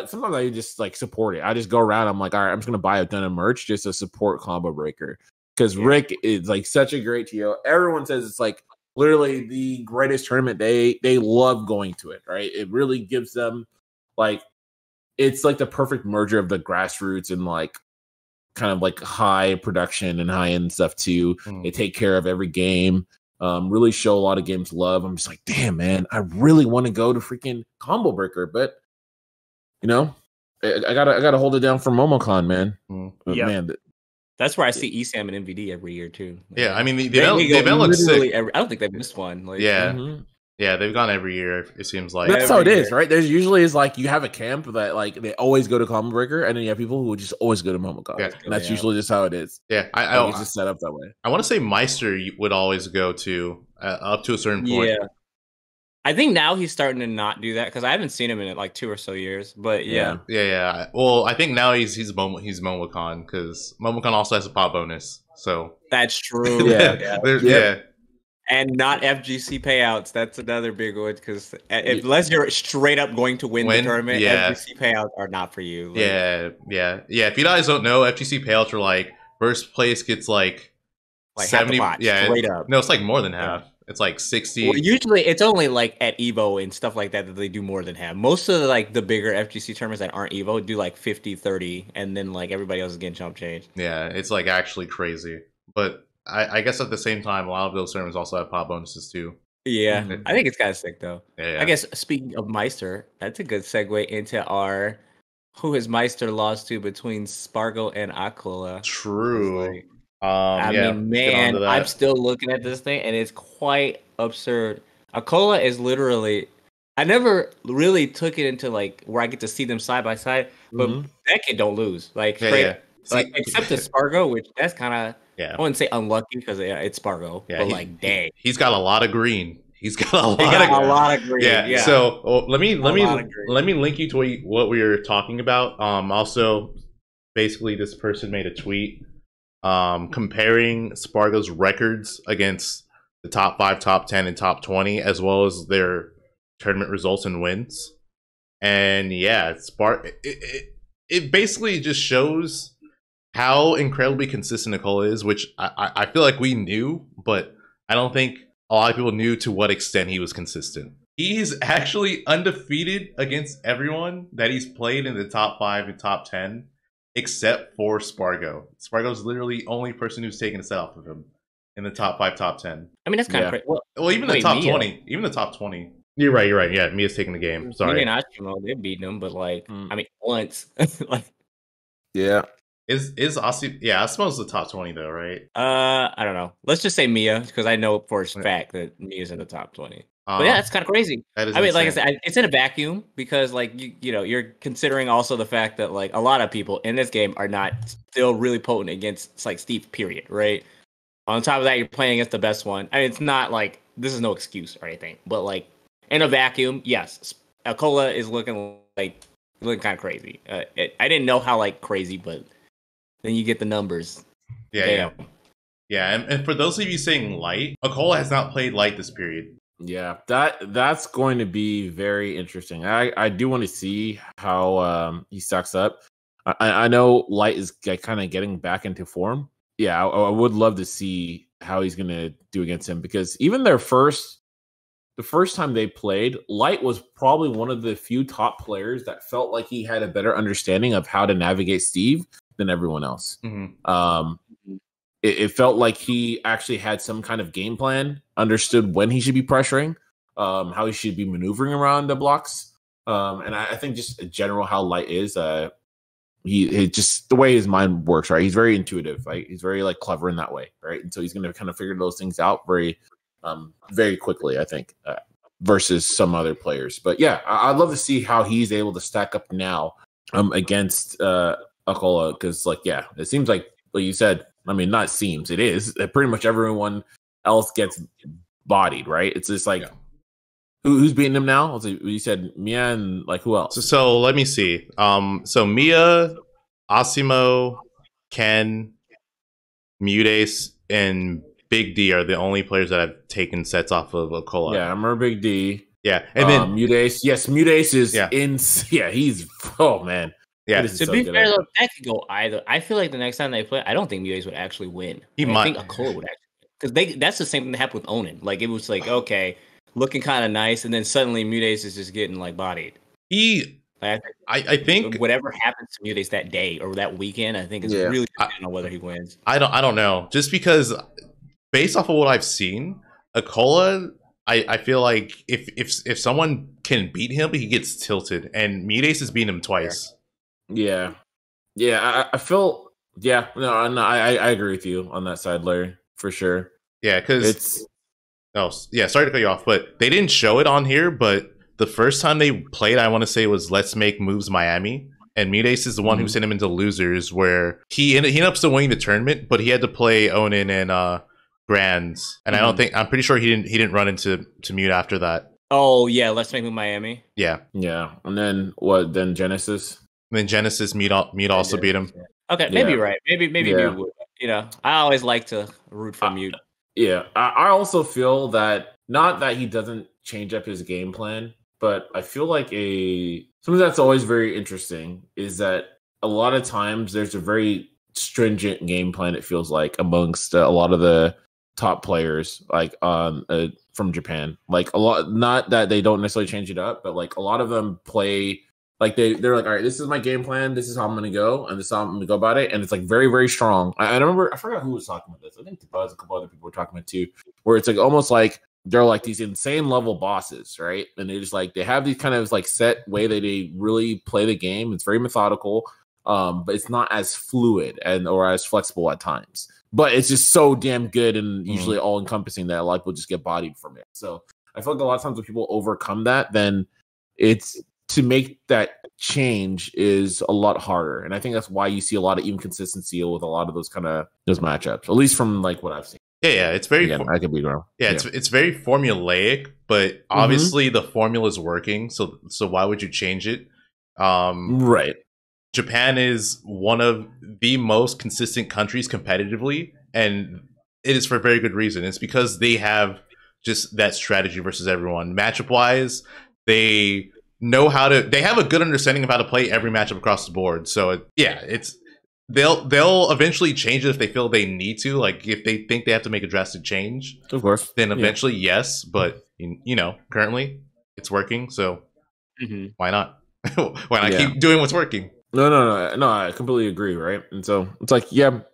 sometimes I just like support it. I just go around. I'm like, all right, I'm just gonna buy a ton of merch just to support Combo Breaker because Rick is like such a great TO. Everyone says it's like literally the greatest tournament. They love going to it, right? It really gives them like. It's like the perfect merger of the grassroots and like kind of like high production and high end stuff too. They take care of every game, really show a lot of games love. I'm just like, damn, man, I really want to go to freaking Combo Breaker, but you know, I gotta hold it down for Momocon, man. But, man, that's where I see ESAM and MVD every year too. Yeah, I mean the event looks sick. I don't think they've missed one. Like, Yeah, they've gone every year. It seems like that's how it is, right? There's usually is like you have a camp that like they always go to Combo Breaker, and then you have people who just always go to Momocon. Yeah, and that's usually just how it is. Yeah, it's just set up that way. I want to say Meister would always go to up to a certain point. Yeah, I think now he's starting to not do that because I haven't seen him in like 2 or so years. But yeah. Well, I think now he's Momocon because Momocon also has a pop bonus. So that's true. yeah. And not FGC payouts. That's another big one because unless you're straight up going to win the tournament, FGC payouts are not for you. Like, yeah. If you guys don't know, FGC payouts are like first place gets like 70. Straight up. No, it's like more than half. It's like 60. Well, usually it's only like at Evo and stuff like that they do more than half. Most of the bigger FGC tournaments that aren't Evo do like 50, 30, and then like everybody else is getting chump change. Yeah, it's like actually crazy, but. I guess at the same time, a lot of those tournaments also have pop bonuses too. Yeah, I think it's kind of sick though. Yeah. I guess speaking of Meister, that's a good segue into our who has Meister lost to between Sparg0 and Acola. True. I mean, man, I'm still looking at this thing and it's quite absurd. Acola is literally. I never really took it into like where I get to see them side by side, but that kid don't lose. Like except to Sparg0, which that's kind of. Yeah, I wouldn't say unlucky because it's Sparg0, but like, dang, he's got a lot of green. He's got a lot of green. Yeah. So let me link you to what we were talking about. Also, basically, this person made a tweet comparing Sparg0's records against the top 5, top 10, and top 20, as well as their tournament results and wins. And yeah, it basically just shows how incredibly consistent Acola is, which I feel like we knew, but I don't think a lot of people knew to what extent he was consistent. He's actually undefeated against everyone that he's played in the top 5 and top 10, except for Sparg0. Sparg0's literally the only person who's taken a set off of him in the top 5, top 10. I mean, that's kind of crazy. Well, even the top 20. Even the top 20. You're right. Yeah, Mia's taking the game. Sorry. Mia and Ashimo, they're beating him, but like, I mean, once. like, yeah. Is Asi? Yeah, Asimo's the top 20 though, right? I don't know. Let's just say Mia because I know for a fact that Mia's in the top 20. But yeah, it's kind of crazy. That is I mean, insane. like I said, it's in a vacuum because like you know you're considering also the fact that like a lot of people in this game are not still really potent against like Steve. Period. Right. On top of that, you're playing against the best one. I mean, it's not like this is no excuse or anything, but like in a vacuum, yes, Acola is looking like It looked kind of crazy. I didn't know how like crazy, but then you get the numbers. Yeah, yeah. And for those of you saying light, Acola has not played light this period. Yeah, that's going to be very interesting. I do want to see how he stacks up. I know Light is kind of getting back into form. Yeah, I would love to see how he's going to do against him, because even the first time they played, Light was probably one of the few top players that felt like he had a better understanding of how to navigate Steve than everyone else. It felt like he actually had some kind of game plan, understood when he should be pressuring, how he should be maneuvering around the blocks. And I think just in general how Light is, he just the way his mind works, right? He's very intuitive, right? He's very like clever in that way, right? And so he's going to kind of figure those things out very quickly, I think, versus some other players. But yeah, I'd love to see how he's able to stack up now against Acola, because like, yeah, it seems like you said. I mean, not seems, it is. Pretty much everyone else gets bodied, right? It's just like, who's beating him now? You said Mia and like who else? So let me see. So Mia, Asimo, Ken, Mudace, and Big D are the only players that have taken sets off of Acola. Yeah, I remember Big D. Yeah, and then Mudace. Yes, Mudace is in. Yeah, he's man. Yeah, to be fair though, that could go either. I feel like the next time they play, I don't think Mudace would actually win. I think Acola would actually, because that's the same thing that happened with Onin. Like it was like, okay, looking kind of nice, and then suddenly Mudace is just getting like bodied. I think whatever happens to Mudace that day or that weekend, I think is really depending on whether he wins. I don't know. Just because based off of what I've seen, Acola, I feel like if someone can beat him, he gets tilted, and Mudace has beaten him twice. Yeah, I feel no, I agree with you on that side, Larry, for sure. Yeah, because sorry to cut you off, but they didn't show it on here. But the first time they played, I want to say, was Let's Make Moves Miami, and Mudace is the one who sent him into losers, where he ended up still winning the tournament, but he had to play Onin and Grands, and I'm pretty sure he didn't run into Mute after that. Oh yeah, Let's Make Move Miami. Yeah, and then what? Then Genesis. And then Genesis, Mute also beat him. Okay, maybe you're right. Maybe Mute would. You know, I always like to root for Mute. Yeah, I also feel that, not that he doesn't change up his game plan, but I feel like something that's always very interesting is that a lot of times there's a very stringent game plan, it feels like, amongst a lot of the top players, like from Japan. Like a lot, not that they don't necessarily change it up, but like a lot of them play. Like they're like, all right, this is my game plan. This is how I'm going to go, and this is how I'm going to go about it. And it's like very, very strong. I remember, I forgot who was talking about this. I think Buzz, a couple other people were talking about it too, where it's like almost like they're like these insane level bosses, right? And they just like they have these kind of like set way that they really play the game. It's very methodical, but it's not as fluid or as flexible at times. But it's just so damn good and usually all encompassing that a lot of people just get bodied from it. So I feel like a lot of times when people overcome that, then it's to make that change is a lot harder. And I think that's why you see a lot of even consistency with a lot of those matchups, at least from like what I've seen. Yeah, it's very. Again, I could be wrong. Yeah, it's very formulaic, but obviously the formula is working. So why would you change it? Right. Japan is one of the most consistent countries competitively, and it is for a very good reason. It's because they have just that strategy versus everyone. Matchup wise, they know they have a good understanding of how to play every matchup across the board. So they'll eventually change it if they feel they need to. Like if they think they have to make a drastic change, of course, then eventually yes. But currently it's working, so why not? Why not keep doing what's working? No, I completely agree, right? And so it's like,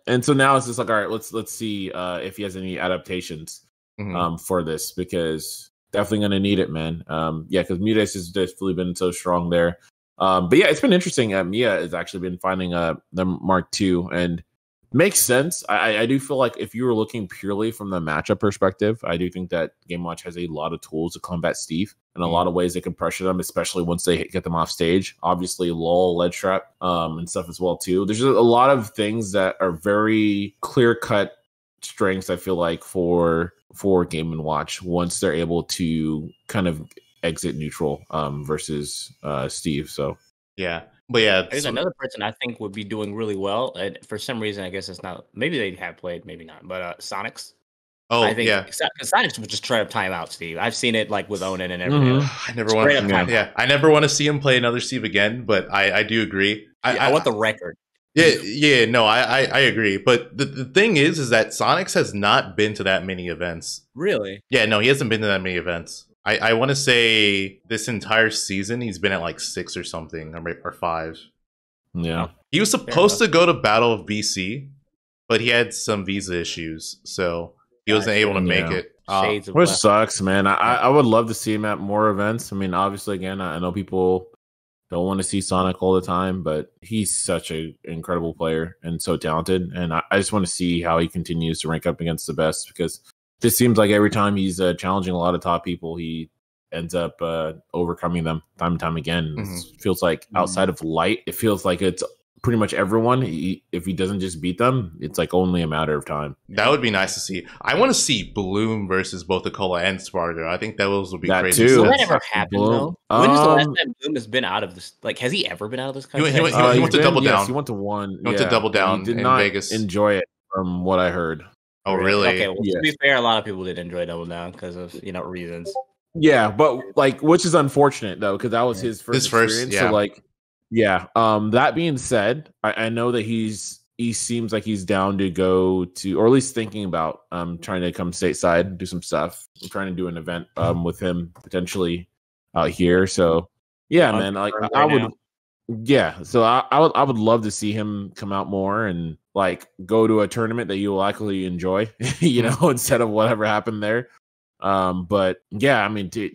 and so now it's just like, all right, let's see if he has any adaptations for this, because definitely gonna need it, man. Because Mudace has definitely been so strong there. But yeah, it's been interesting. Mia has actually been finding the Mark II, and makes sense. I do feel like if you were looking purely from the matchup perspective, I do think that Game Watch has a lot of tools to combat Steve. In a lot of ways, they can pressure them, especially once they get them off stage. Obviously, lull, ledge trap, and stuff as well too. There's a lot of things that are very clear cut strengths, I feel like, for Game and Watch once they're able to kind of exit neutral versus Steve. So Yeah, but yeah, There's another person I think would be doing really well, and for some reason, I guess it's not. Maybe they have played, maybe not. But Sonics, oh I think yeah, Sonics would just try to time out Steve. I've seen it like with Onan and everything. I never want. Straight up timeout. Yeah, I never want to see him play another Steve again. But I do agree. I want the record. Yeah, no, I agree. But the thing is that Sonics has not been to that many events. Really? Yeah, no, he hasn't been to that many events. I want to say this entire season he's been at like 6 or something, or 5. Yeah. He was supposed to go to Battle of BC, but he had some visa issues, so he wasn't able to make it. Shades of Which black. sucks, man. I would love to see him at more events. I mean, obviously, again, I know people don't want to see Sonic all the time, but he's such an incredible player and so talented. And I just want to see how he continues to rank up against the best, because this seems like every time he's challenging a lot of top people, he ends up overcoming them time and time again. It feels like outside of Light, it feels like it's pretty much everyone. If he doesn't just beat them, it's like only a matter of time. That would be nice to see. I want to see Bloom versus both Acola and Sparg0. I think those would be That crazy. too. Will that ever happen Bloom. though? When was the last time Bloom has been out of this? Like, has he ever been out of this country? He went to Double Down. He went to one. He went to Double Down He did in not Vegas. enjoy it, from what I heard. Oh, really? Okay, well, Yes. to be fair, a lot of people did enjoy Double Down because of reasons. Yeah, but like, which is unfortunate though, because that was his first experience. Yeah. So like, yeah. That being said, I know that he seems like he's down to go to, or at least thinking about trying to come stateside, do some stuff. I'm trying to do an event with him potentially out here. So yeah, man, like I would. Yeah, so I would love to see him come out more and like go to a tournament that you will likely enjoy, you know, instead of whatever happened there. But yeah, I mean, dude,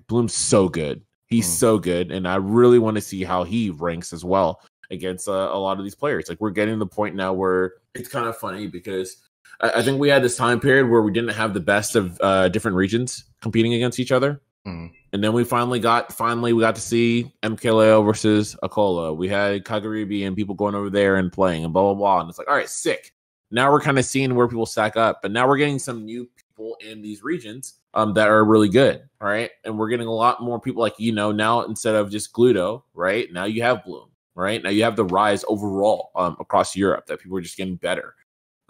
Bloom's so good. He's so good, and I really want to see how he ranks as well against a lot of these players. Like, we're getting to the point now where it's kind of funny, because I think we had this time period where we didn't have the best of different regions competing against each other. And then we finally got to see MKLeo versus Acola. We had Kagaribi and people going over there and playing and blah, blah, blah. And it's like, all right, sick. Now we're kind of seeing where people stack up. But now we're getting some new people in these regions that are really good, right? And we're getting a lot more people like, now instead of just Gluto, right? Now you have Bloom, right? Now you have the rise overall across Europe, that people are just getting better.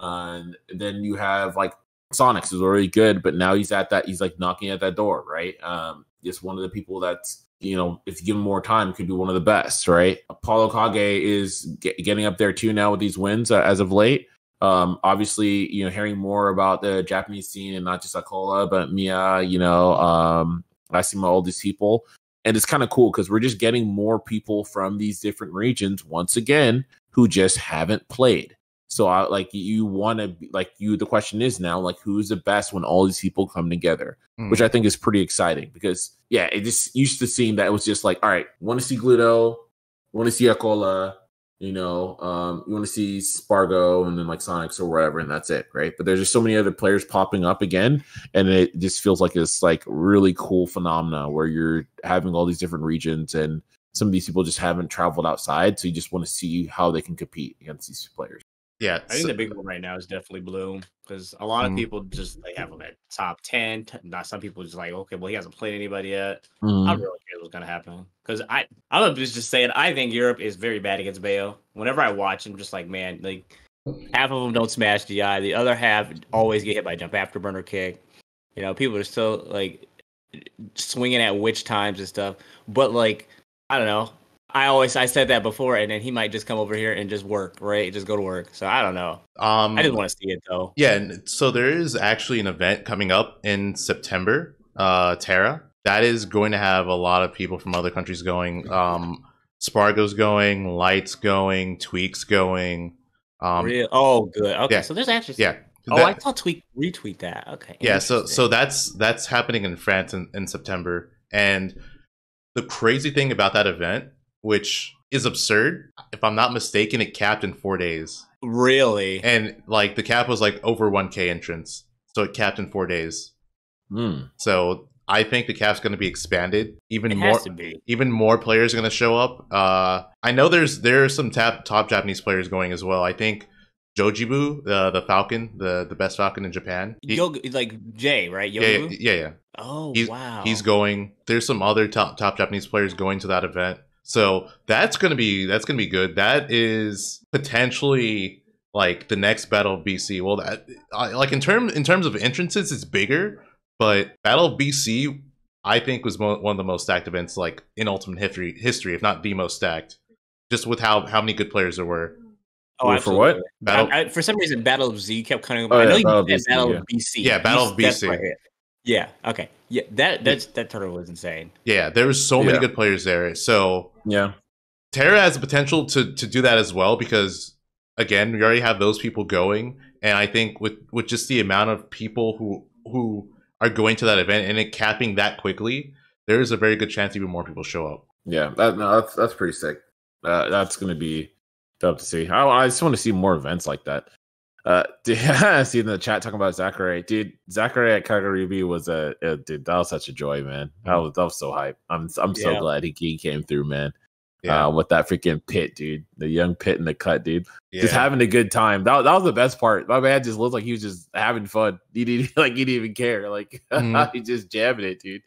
And then you have like Sonics is already good, but now he's like knocking at that door, right? Just one of the people that's, if you give him more time, could be one of the best, right? Apollo Kage is getting up there too now with these wins as of late. Obviously, hearing more about the Japanese scene and not just Acola, but Mia, Asima, all these people. And it's kind of cool because we're just getting more people from these different regions once again who just haven't played. So the question is now, like, who's the best when all these people come together, which I think is pretty exciting, because yeah, it just used to seem that it was just like, all right, want to see Gluto, want to see Acola, you want to see Sparg0 and then like Sonics or whatever, and that's it, right? But there's just so many other players popping up again, and it just feels like this like really cool phenomena where you're having all these different regions, and some of these people just haven't traveled outside, so you just want to see how they can compete against these players. Yeah, I think the big one right now is definitely Bloom, because a lot of people just have him at top 10. Not some people just like, okay, well, he hasn't played anybody yet. I don't really care what's gonna happen, because I'm just saying, I think Europe is very bad against Bayo. Whenever I watch him, just like, man, like half of them don't smash DI, the other half always get hit by jump afterburner kick. People are still like swinging at witch times and stuff, but like, I don't know. I said that before, and then he might just come over here and just work, right? Just go to work. So I don't know. I didn't want to see it though. Yeah, and so there is actually an event coming up in September, Terra. That is going to have a lot of people from other countries going. Sparg0's going, Light's going, Tweak's going. Really? Oh, good. Okay, yeah. so there's actually I thought Tweak retweet that. Okay. Yeah, so that's happening in France in September, and the crazy thing about that event, which is absurd, if I'm not mistaken, it capped in 4 days. Really? And like the cap was like over 1K entrants, so it capped in 4 days. So I think the cap's going to be expanded even more. Even more players are going to show up. I know there are some top Japanese players going as well. I think Jojibu, the Falcon, the best Falcon in Japan. Like Jay, right? Yeah. Oh, wow. He's going. There's some other top Japanese players going to that event. So that's gonna be good. That is potentially like the next Battle of BC. Well, that like in terms of entrances, it's bigger, but Battle of BC, I think, was one of the most stacked events like in Ultimate history, if not the most stacked, just with how many good players there were. Oh, for what? For some reason, Battle of Z kept cutting. Oh, I know Battle you of said BC, Battle yeah. of BC. Yeah, Battle of BC. Right. Yeah. Okay. Yeah. That tournament was insane. Yeah, there was so many good players there. So yeah, Terra has the potential to do that as well because, again, we already have those people going, and I think with just the amount of people who are going to that event and it capping that quickly, there is a very good chance even more people show up. Yeah, that's pretty sick. That's gonna be dope to see. I just want to see more events like that. See in the chat talking about Zachary, dude. Zachary at Kagaribi was dude. That was such a joy, man. That was so hype. I'm so glad he came through, man. Yeah. With that freaking pit, dude. The young pit in the cut, dude. Yeah. Just having a good time. That was the best part. My man just looked like he was just having fun. He didn't even care. Like he just jamming it, dude.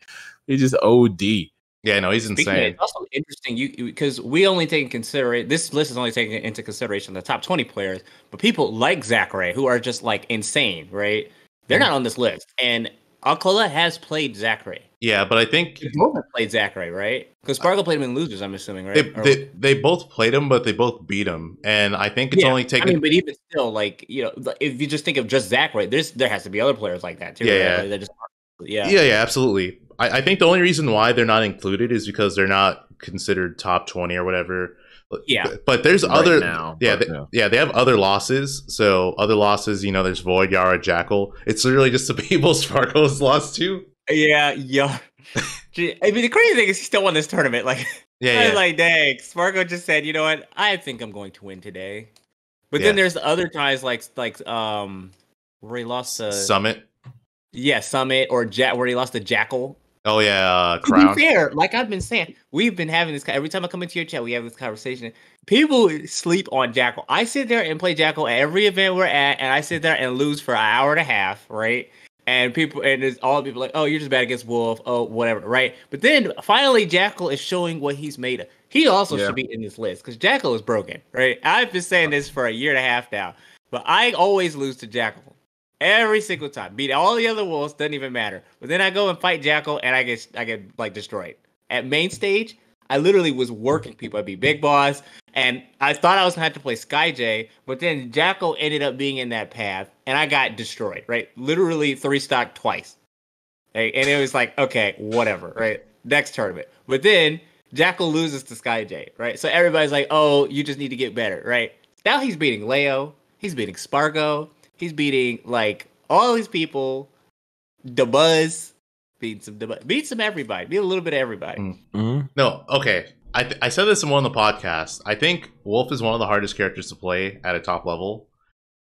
He just OD. Yeah, no, he's insane. It's also interesting because we only take consideration. This list is only taking into consideration the top 20 players, but people like Zachary who are just like insane, right? They're not on this list, and Acola has played Zachary. Yeah, but I think both have played Zachary, right? Because Sparg0 played him in losers, I'm assuming, right? They both played him, but they both beat him, and I think it's only taken. I mean, but even still, like if you just think of just Zachary, there has to be other players like that too. Yeah, right? Like, yeah, absolutely. I think the only reason why they're not included is because they're not considered top 20 or whatever. Yeah, but there's other now. They have other losses. So other losses, there's Void, Yara, Jackal. It's literally just the people Sparg0's lost to. Yeah. I mean, the crazy thing is he still won this tournament. Like, I was like, dang, Sparg0 just said, you know what? I think I'm going to win today. But then there's the other guys like where he lost the Summit. Yeah, Summit or where he lost to Jackal. Oh yeah, Crown. To be fair, like I've been saying, we've been having this every time I come into your chat. We have this conversation. People sleep on Jackal. I sit there and play Jackal at every event we're at, and I sit there and lose for an hour and a half, right? And there's all people like, oh, you're just bad against Wolf, oh, whatever, right? But then finally, Jackal is showing what he's made of. He also should be in this list because Jackal is broken, right? I've been saying this for a year and a half now, but I always lose to Jackal. Every single time. Beat all the other wolves, doesn't even matter. But then I go and fight Jackal and I get like destroyed. At main stage, I literally was working people. I'd be Big Boss, and I thought I was gonna have to play SkyJ, but then Jackal ended up being in that path, and I got destroyed, right? Literally 3-stock twice. Right? And it was like, okay, whatever, right? Next tournament. But then Jackal loses to SkyJ, right? So everybody's like, oh, you just need to get better, right? Now he's beating Leo, he's beating Sparg0. He's beating like all these people, DeBuzz, beat some everybody, beat a little bit of everybody. Mm-hmm. No, okay. I said this in one of the podcasts. I think Wolf is one of the hardest characters to play at a top level.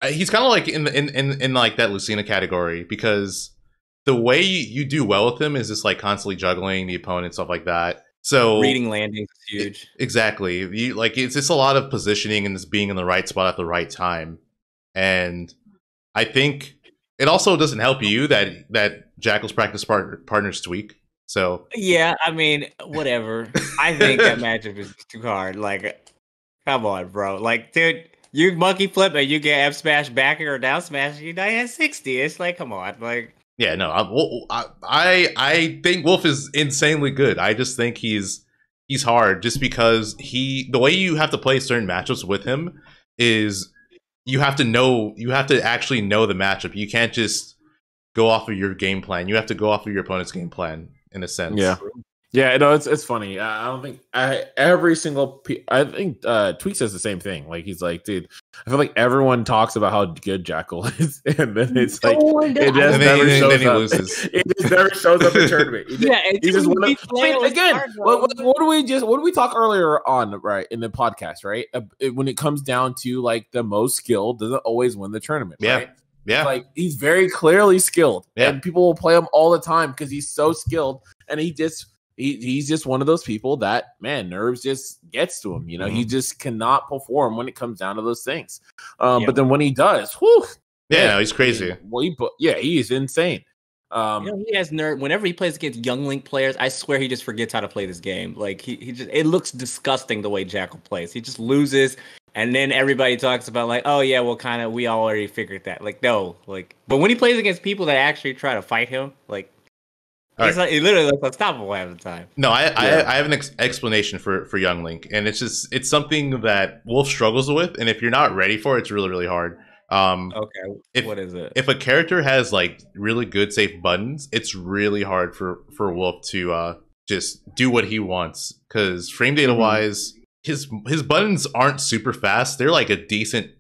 He's kind of like in like that Lucina category because the way you do well with him is just like constantly juggling the opponent, stuff like that. So reading landings is huge. Exactly. It's just a lot of positioning and just being in the right spot at the right time, and I think it also doesn't help you that Jackal's practice partners tweak. So yeah, I mean, whatever. I think that matchup is too hard. Like, come on, bro. Like, dude, you monkey flip and you get F smash back or down smash, you die at 60. It's like, come on, like. Yeah, no, I think Wolf is insanely good. I just think he's hard just because the way you have to play certain matchups with him is. You have to actually know the matchup. You can't just go off of your game plan. You have to go off of your opponent's game plan in a sense. Yeah, no, it's funny. I don't think I think Tweak says the same thing. Like he's like, dude, I feel like everyone talks about how good Jackal is, and then it's like it just never shows up. He loses. It just never shows up in tournament. He just again. What do we talk earlier on right in the podcast? Right, when it comes down to like the most skilled doesn't always win the tournament. Right? Yeah, like he's very clearly skilled, and people will play him all the time because he's so skilled, and he's just one of those people that, man, nerves just gets to him. He just cannot perform when it comes down to those things. But then when he does, whew, yeah, he's crazy. He is insane. He has nerd. Whenever he plays against Young Link players, I swear he just forgets how to play this game. Like he just, it looks disgusting the way Jackal plays. He just loses, and then everybody talks about like, oh yeah, well, kind of, we already figured that. Like no, like, but when he plays against people that actually try to fight him, like, like, it literally looks unstoppable half the time. No, I have an explanation for Young Link, and it's something that Wolf struggles with, and if you're not ready for it, it's really, really hard. Okay, what is it? If a character has like really good safe buttons, it's really hard for Wolf to just do what he wants, because frame data wise, his buttons aren't super fast. They're like a decent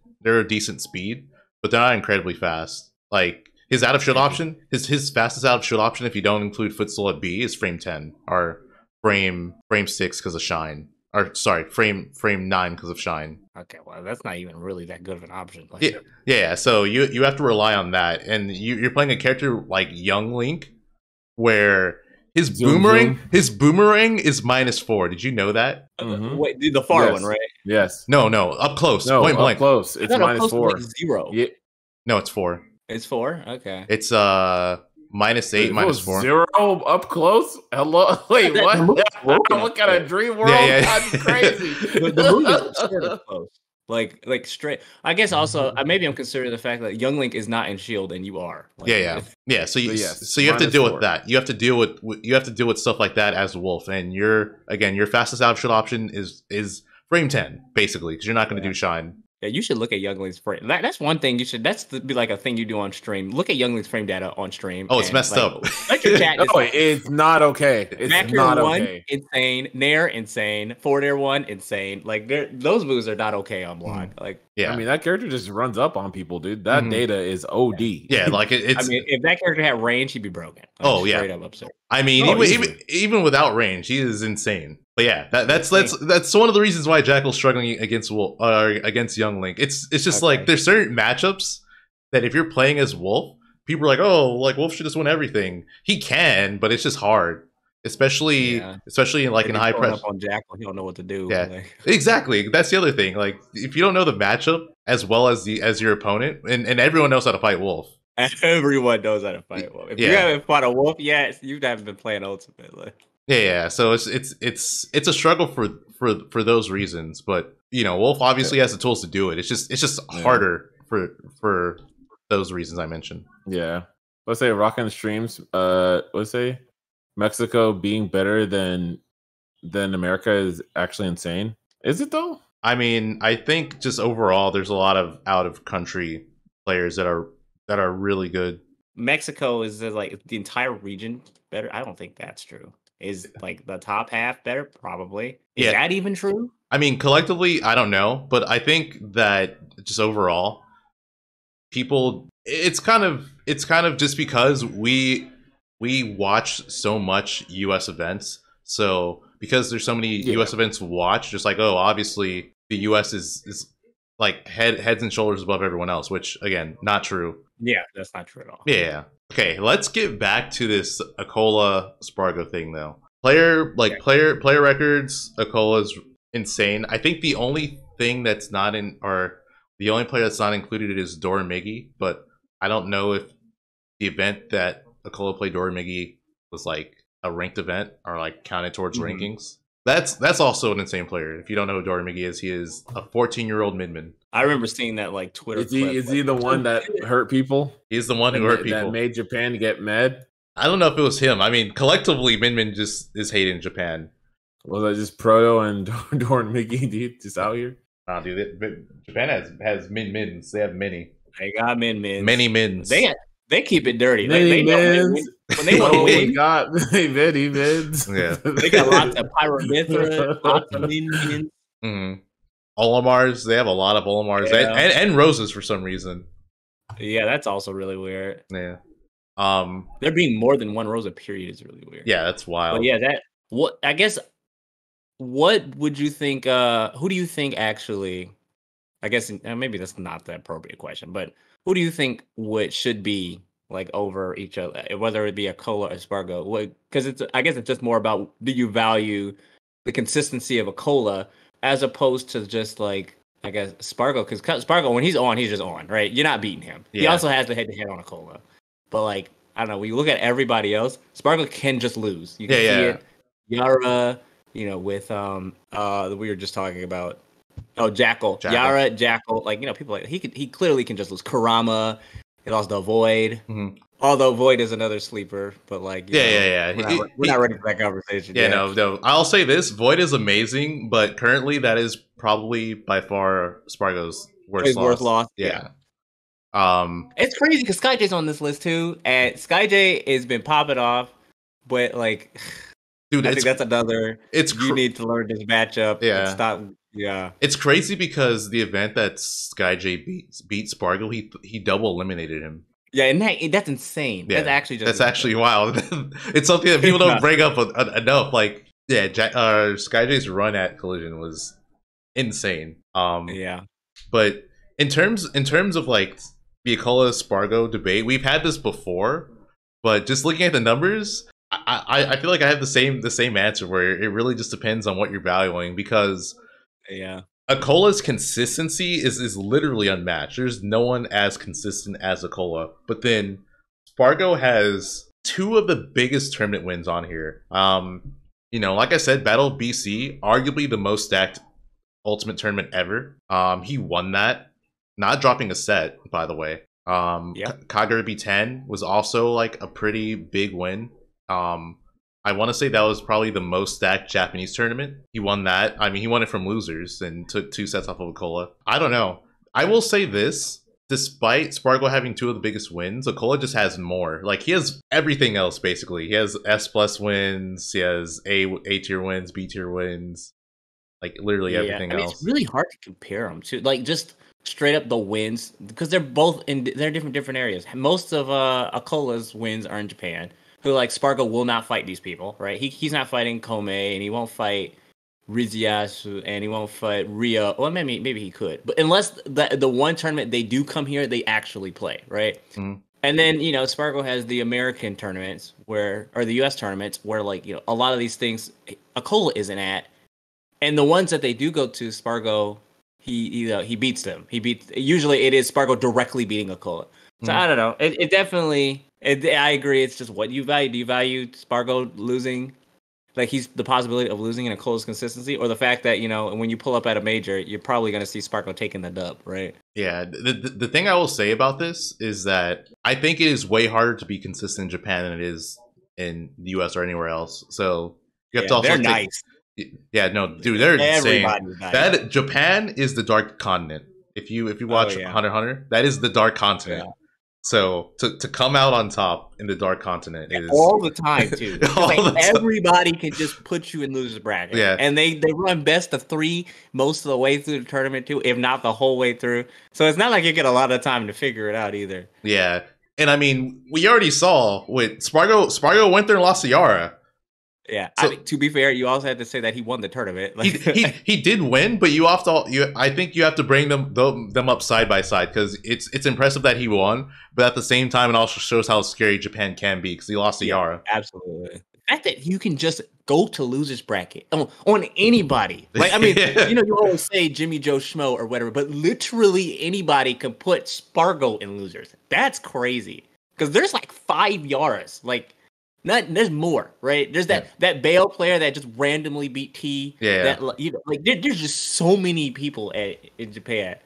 speed, but they're not incredibly fast. Like his out of shield option, his fastest out of shield option, if you don't include footstool at B, is frame 10 or frame 6 because of shine. Or sorry, frame 9 because of shine. Okay, well, that's not even really that good of an option. Like, yeah. So you have to rely on that, and you're playing a character like Young Link, where his boomerang is -4. Did you know that? Wait, the far one, right? Yes. No, up close. No, point blank. Up close. It's -4. 0. Yeah. No, it's 4. It's 4. Okay. It's -8, -4. 0 up close. Hello. Wait, what? What kind of dream world? Yeah. That's crazy. the movie is sort of close. Like straight. I guess also maybe I'm considering the fact that Young Link is not in shield and you are. Like, yeah. So you have to deal with that. You have to deal with stuff like that as a Wolf, and your fastest out of shield option is frame 10 basically, because you're not going to do shine. Yeah, you should look at Young Link's frame. That's one thing you should. Be like a thing you do on stream. Look at Young Link's frame data on stream. Oh, it's messed up. Let your chat. No, it's not okay. It's not okay. Insane. Nair, insane. Forward air 1, insane. Like those moves are not okay on block. Like, yeah, I mean that character just runs up on people, dude. That data is OD. Yeah, like it's. I mean, if that character had range, he'd be broken. Like, straight up absurd. I mean, even without range, he is insane. But yeah, that's one of the reasons why Jackal's struggling against Young Link. It's just like there's certain matchups that if you're playing as Wolf, people are like, oh, like Wolf should just win everything. He can, but it's just hard, especially in like in high press. Up on Jackal, he don't know what to do. Yeah, like. Exactly. That's the other thing. Like if you don't know the matchup as well as your opponent, and everyone knows how to fight Wolf. Everyone knows how to fight Wolf. If you haven't fought a Wolf yet, you haven't been playing Ultimate. Like. Yeah. So it's a struggle for those reasons, but Wolf obviously has the tools to do it. It's just harder for those reasons I mentioned. Yeah. Let's say rocking streams. Let's say Mexico being better than America is actually insane. Is it though? I mean, I think just overall, there's a lot of out of country players that are really good. Mexico is like the entire region better. I don't think that's true. Is like the top half better? Probably. Is that even true? I mean, collectively, I don't know, but I think that just overall, people, it's kind of just because we watch so much U.S. events. So because there's so many U.S. events to watch, just like, oh, obviously the U.S. is like heads and shoulders above everyone else, which again, not true. Yeah, that's not true at all. Yeah. Okay, let's get back to this Acola Sparg0 thing though. Player records, Acola's insane. I think the only thing that's not the only player that's not included is Dokomi, but I don't know if the event that Acola played Dokomi was like a ranked event or like counted towards rankings. That's also an insane player. If you don't know who Dokomi is, he is a 14-year-old midman. I remember seeing that like Twitter. Is he the one that hurt people? He's the one who hurt people. That made Japan get mad? I don't know if it was him. I mean, collectively, Minmin just is hating Japan. Was that just Proto and Dokomi, dude, just out here? Nah, dude. Japan has min-mins. They have many. They got min-mins. Many mins. They keep it dirty. Many mins. When they want to win. Got many mins. Yeah. They got lots of Pyromithra, lots of min-mins. Mm-hmm. Olimars, they have a lot of Olimars and roses for some reason. Yeah, that's also really weird. Yeah. There being more than one Rosa period is really weird. Yeah, that's wild. But yeah, what would you think who do you think actually, I guess maybe that's not the appropriate question, but who do you think should be like over each other, whether it be Acola or Sparg0? Because I guess it's just more about, do you value the consistency of Acola as opposed to just like, I guess, Sparg0? Because Sparg0, when he's on, he's just on, right? You're not beating him. Yeah. He also has the head-to-head on Acola. But like, I don't know. When you look at everybody else, Sparg0 can just lose. You can Yeah, see yeah. it. Yara, with we were just talking about. Oh, Jackal. Yara, Jackal. Like, people like he clearly can just lose. Karama, he lost the Void. Mhm. Although Void is another sleeper, but like, yeah. We're not ready for that conversation. Yeah, yet. no. I'll say this: Void is amazing, but currently that is probably by far Spargo's worst loss. Yeah. It's crazy because SkyJ's on this list too, and SkyJ has been popping off, but like, dude, I think that's another. You need to learn this matchup. Yeah, and stop. Yeah, it's crazy because the event that SkyJ beat Sparg0, he double eliminated him. Yeah, and that's insane. Yeah, that's actually wild. It's something that people don't bring up enough. Like, yeah, SkyJ's run at Collision was insane. Yeah, but in terms of like the Acola Sparg0 debate, we've had this before, but just looking at the numbers, I feel like I have the same answer where it really just depends on what you're valuing, because Acola's consistency is literally unmatched. There's no one as consistent as Acola. But then Sparg0 has two of the biggest tournament wins on here. Like I said, Battle of BC, arguably the most stacked Ultimate tournament ever. He won that, not dropping a set, by the way. Kagurabi 10 was also like a pretty big win. I want to say that was probably the most stacked Japanese tournament. He won that. I mean, he won it from losers and took 2 sets off of Acola. I don't know. I will say this. Despite Sparg0 having 2 of the biggest wins, Acola just has more. Like, he has everything else, basically. He has S+ wins. He has A tier wins, B tier wins. Like, literally everything else. It's really hard to compare them to. Like, just straight up the wins. Because they're both they're different areas. Most of Acola's wins are in Japan. Who, like, Sparg0 will not fight these people, right? He's not fighting Kome, and he won't fight Riziasu, and he won't fight Rio. Well, maybe he could, but unless the one tournament they do come here, they actually play, right? Mm-hmm. And then Sparg0 has the American tournaments or the U.S. tournaments where, like, a lot of these things Acola isn't at, and the ones that they do go to, Sparg0 he beats them. Usually it is Sparg0 directly beating Acola. So I don't know. It definitely. I agree. It's just what you value. Do you value Sparg0 losing? Like, he's the possibility of losing in Acola's consistency, or the fact that, when you pull up at a major, you're probably going to see Sparg0 taking the dub, right? Yeah. The thing I will say about this is that I think it is way harder to be consistent in Japan than it is in the US or anywhere else. So you have to also they're nice. Yeah, no, dude, they're insane. Nice. That Japan is the dark continent. If you watch Hunter x Hunter, that is the dark continent. Yeah. So to come out on top in the dark continent is all the time, too. Everybody can just put you in losers bracket. Yeah. And they run best of 3 most of the way through the tournament too, if not the whole way through. So it's not like you get a lot of time to figure it out either. Yeah. And I mean, we already saw with Sparg0 went there and lost to Yara. Yeah, so, I mean, to be fair, you also had to say that he won the tournament. Like, he did win, but I think you have to bring them up side by side, because it's impressive that he won, but at the same time, it also shows how scary Japan can be, because he lost to Yara. Absolutely. The fact that you can just go to losers bracket on anybody. Like, I mean, you always say Jimmy Joe Schmo or whatever, but literally anybody can put Sparg0 in losers. That's crazy, because there's like 5 Yaras, like. There's more, right? There's that Bale player that just randomly beat T. Yeah. There's just so many people in Japan.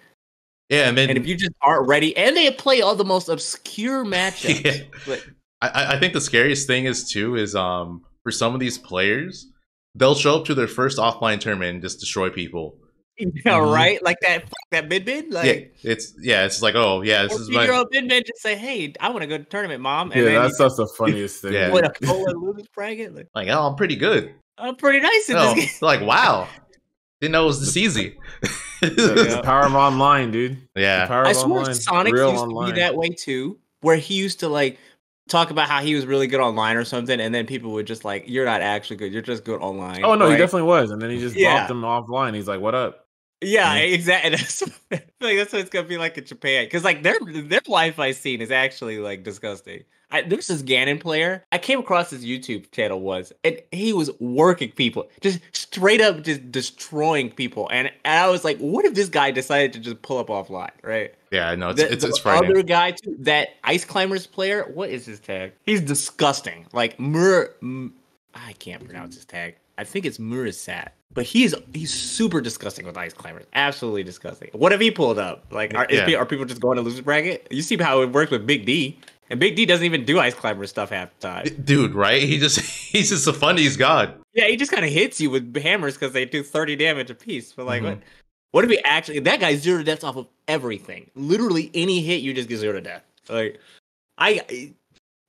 Yeah, and if you just aren't ready, and they play all the most obscure matchups. Yeah. But I think the scariest thing is for some of these players, they'll show up to their first offline tournament and just destroy people. Yeah, right. Like that mid. Like, it's like, oh yeah, this is my 4-year-old mid. Just say, hey, I want to go to tournament, mom. And that's the funniest thing. Yeah. What a losers bracket. Like, oh, I'm pretty good. I'm pretty nice in this game. Like, wow, didn't know it was this easy. The power of online, dude. Yeah, I swear Sonic used to be that way too, where he used to like talk about how he was really good online or something, and then people would just like, you're not actually good, you're just good online. Oh no, right? He definitely was, and then he just dropped him offline. He's like, what up? Yeah, Mhm. exactly. That's what it's gonna be like in Japan. Because like their Wi-Fi scene is actually like disgusting. There's this Ganon player. I came across his YouTube channel once, and he was working people, just straight up just destroying people. And I was like, what if this guy decided to just pull up offline, right? Yeah, no, The it's frightening. other guy too, that Ice Climbers player, what is his tag? He's disgusting. Like I can't pronounce his tag. I think it's Murisat. But he's super disgusting with Ice Climbers. Absolutely disgusting. What have he pulled up? Like, are people just going to losers bracket? You see how it works with Big D, and Big D doesn't even do Ice Climber stuff half the time. Dude, right? He's just a funnies god. Yeah, he just kind of hits you with hammers because they do 30 damage a piece. But like, Mhm. what if he actually? That guy's 0 to deaths off of everything. Literally any hit, you just get 0 to death. Like,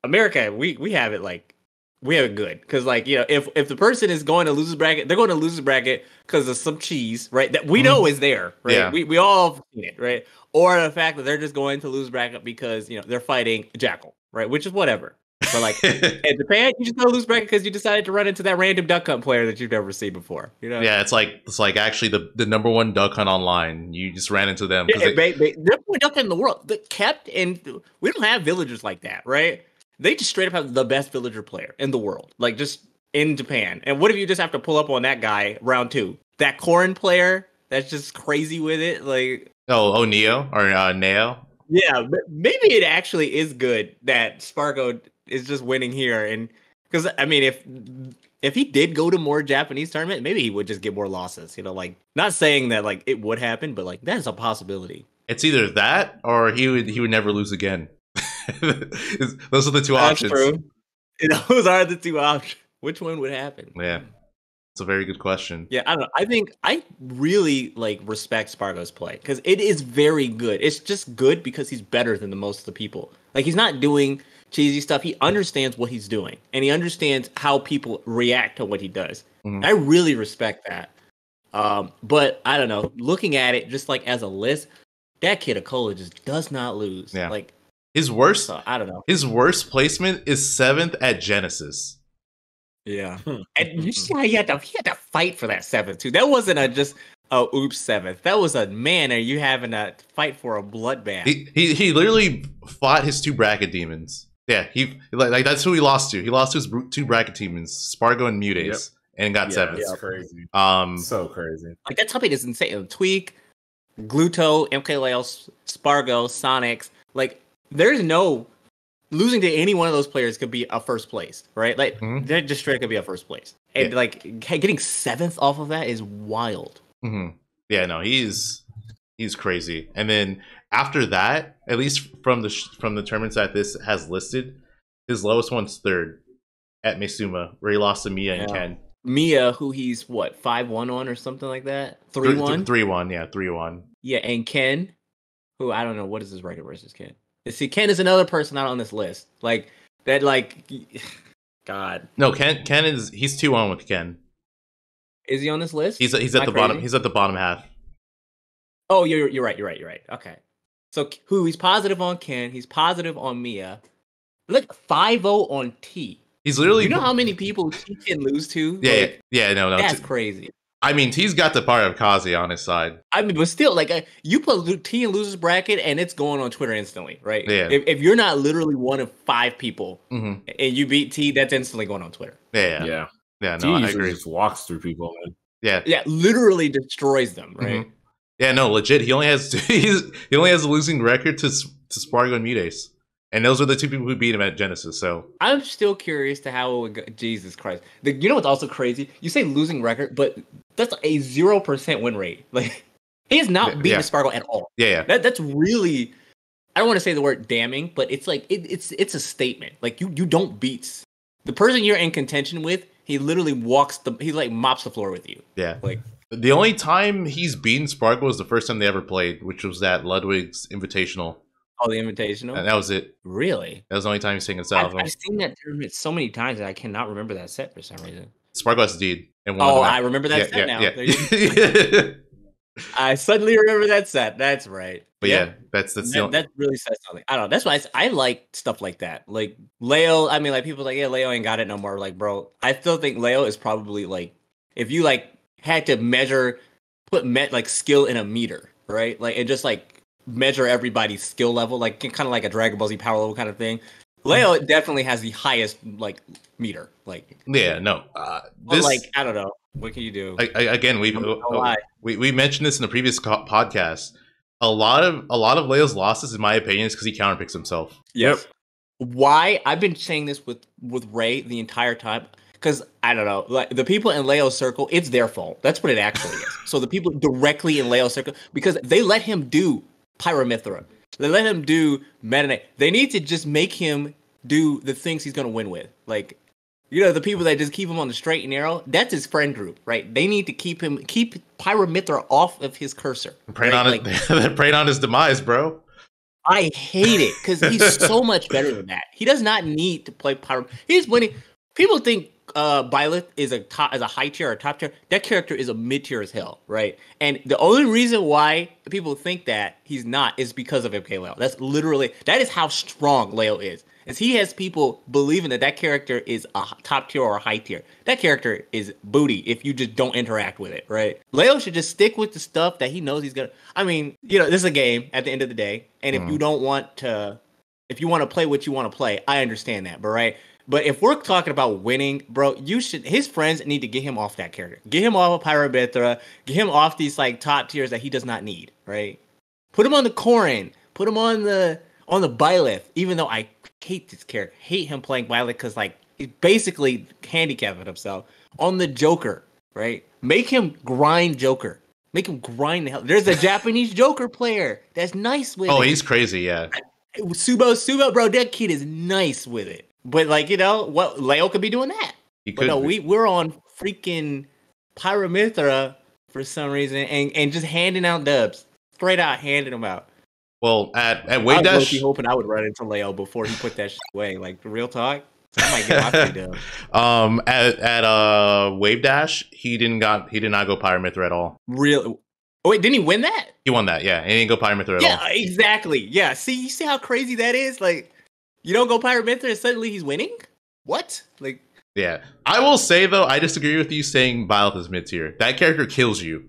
America, we have it like. We have it good because, like, you know, if the person is going to losers bracket, they're going to losers bracket because of some cheese, right? That we know is there, right? Yeah. We all have seen it, right? Or the fact that they're just going to lose bracket because, you know, they're fighting Jackal, right? Which is whatever. But like in Japan, you just go to lose bracket because you decided to run into that random duck hunt player that you've never seen before. You know? Yeah, it's like actually the number one duck hunt online. You just ran into them. Yeah, they're the duck hunt in the world. That kept and we don't have villagers like that, right? They just straight up have the best villager player in the world, like just in Japan. And what if you just have to pull up on that guy round 2? That Corrin player that's just crazy with it, like Neo or Neo. Yeah, but maybe it actually is good that Spargo is just winning here, and because I mean, if he did go to more Japanese tournament, maybe he would just get more losses. You know, like not saying that like it would happen, but like that is a possibility. It's either that or he would never lose again. Those are the two That's options. true. Those are the two options. Which one would happen? Yeah, it's a very good question. Yeah, I don't know. I think I really like respect Spargo's play because it is very good. It's just good because he's better than the most of the people. Like he's not doing cheesy stuff. He understands what he's doing and he understands how people react to what he does. Mhm. I really respect that. But I don't know. Looking at it just like as a list, that kid Acola just does not lose. Yeah. Like His worst so, I don't know. His worst placement is 7th at Genesis. Yeah, and you see how he had to fight for that 7th too. That wasn't just oops 7th. That was a man. Are you having a fight for a bloodbath? He literally fought his 2 bracket demons. Yeah, he like that's who he lost to. He lost to his 2 bracket demons, Spargo and Mutace, and got 7th. It's crazy. So crazy. Like that top 8 is insane. Tweak, Gluto, MKLL, Spargo, Sonics. Like there's no losing to any one of those players could be a first place, right? Like they're just straight could be a first place, and like getting 7th off of that is wild. Mm-hmm. Yeah, no, he's crazy. And then after that, at least from the tournaments that this has listed, his lowest one's 3rd at Misuma, where he lost to Mia and Ken. Mia, who he's what 5-1 on or something like that, 3-1, 3-1, yeah, 3-1. Yeah, and Ken, who I don't know what is his record versus Ken. See, Ken is another person not on this list. Like that, like God. No, Ken he's 2-1 with Ken. Is he on this list? He's at the bottom. He's at the bottom half. Oh, you're right. Okay. So who he's positive on Ken, he's positive on Mia. Look, 5-0 on T. He's literally. You know how many people T can lose to? Yeah, like, no. That's crazy. I mean, T's got the power of Kazi on his side. I mean, but still, like you put T in losers bracket, and it's going on Twitter instantly, right? Yeah. If you're not literally one of 5 people, Mm-hmm. and you beat T, that's instantly going on Twitter. Yeah. No, T I agree. just walks through people, man. Yeah, literally destroys them, right? Mm-hmm. Yeah, no, legit. He only has he only has a losing record to Spargo and Mutace, and those are the 2 people who beat him at Genesis. So I'm still curious to how it would go. Jesus Christ! You know what's also crazy? You say losing record, but that's a 0% win rate. Like he has not beaten Spargo at all. Yeah. That's really. I don't want to say the word damning, but it's like it's a statement. Like you don't beat the person you're in contention with. He literally he like mops the floor with you. Yeah. Like the only time he's beaten Spargo was the first time they ever played, which was that Ludwig's Invitational. Oh, the Invitational? And that was it. Really? That was the only time he's taken us out. I've seen that tournament so many times that I cannot remember that set for some reason. Spargo has deed. I remember that set now. Yeah. I suddenly remember that set. That's right. But that really says something. I don't know. That's why I like stuff like that. Like Leo, I mean, like people like, yeah, Leo ain't got it no more. Like, bro, I still think Leo is probably like, if you like had to measure put like skill in a meter, right? Like and just like measure everybody's skill level, like kind of like a Dragon Ball Z power level kind of thing. Leo definitely has the highest like meter, like Yeah, no. this, like I don't know, what can you do? Again, we mentioned this in the previous podcast. A lot of Leo's losses, in my opinion, is because he counterpicks himself. Yep. Why? I've been saying this with Ray the entire time. Because, I don't know, like the people in Leo's circle, it's their fault. That's what it actually is. So the people directly in Leo's circle, because they let him do Pyramithra. They let him do Meta Knight. They need to just make him do the things he's going to win with. Like, you know, the people that just keep him on the straight and narrow, that's his friend group, right? They need to keep Pyramithra off of his cursor. Praying on his demise, bro. I hate it, because he's so much better than that. He does not need to play Pyramithra. He's winning. People think Byleth is a high tier or a top tier. That character is a mid tier as hell, right? And the only reason why people think that he's not is because of MK Leo. That is how strong Leo is. Is he has people believing that character is a top tier or a high tier. That character is booty if you just don't interact with it, right? Leo should just stick with the stuff that he knows he's gonna. I mean, you know, this is a game at the end of the day, and if you want to play what you want to play, I understand that, but right. But if we're talking about winning, bro, his friends need to get him off that character. Get him off of Pyramithra. Get him off these like top tiers that he does not need, right? Put him on the Corrin. Put him on the Byleth, even though I hate this character. Hate him playing Byleth because like he's basically handicapping himself. On the Joker, right? Make him grind Joker. Make him grind the hell. There's a Japanese Joker player that's nice with it. Oh, he's crazy, yeah. Subo, bro, that kid is nice with it. But like, you know, what Leo could be doing that. But no, we're on freaking Pyramithra for some reason and just handing out dubs. Straight out handing them out. Well, at Wave Dash, I was hoping I would run into Leo before he put that shit away. Like real talk. I might get my free dub. At Wave Dash, he did not go Pyramithra at all. Really? Oh wait, didn't he win that? He won that, yeah. He didn't go Pyramithra at all. Yeah, exactly. Yeah. You see how crazy that is? Like you don't go Pyramithra and suddenly he's winning? What? Like yeah. I will say though, I disagree with you saying Byleth is mid tier. That character kills you.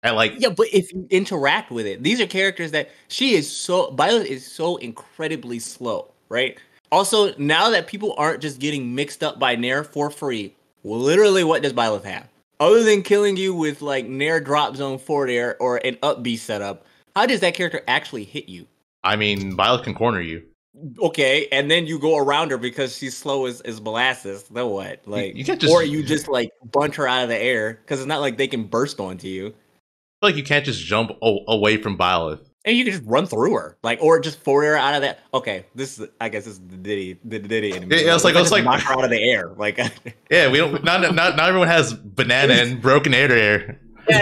And like yeah, but if you interact with it, these are characters that Byleth is so incredibly slow, right? Also, now that people aren't just getting mixed up by Nair for free, literally what does Byleth have? Other than killing you with like Nair drop zone forward air or an up B setup, how does that character actually hit you? I mean, Byleth can corner you. Okay, and then you go around her because she's slow as molasses. Then what? Like, you can't just, or you just like bunch her out of the air because it's not like they can burst onto you. Like you can't just jump away from Byleth. And you can just run through her, like, or just forward her out of that. Okay, I guess this is the Diddy enemy. Yeah, it's like knock her out of the air, like. Yeah, we don't. Not everyone has banana and broken air to air. Yeah,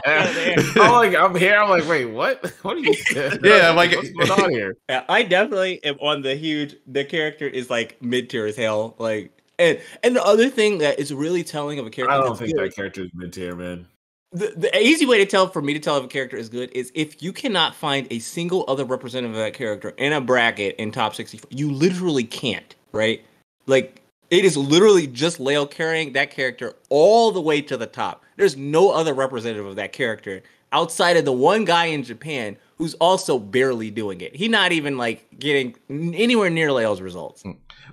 I'm here. I'm like, wait, what? What are you saying? Yeah, I'm like, what's going on here? Yeah, I definitely am on the character is like mid tier as hell. Like, and the other thing that is really telling of a character, I don't think that character is mid tier, man. The easy way for me to tell if a character is good is if you cannot find a single other representative of that character in a bracket in top 64. You literally can't, right? Like, it is literally just Leo carrying that character all the way to the top. There's no other representative of that character outside of the one guy in Japan who's also barely doing it. He's not even like getting anywhere near Leo's results.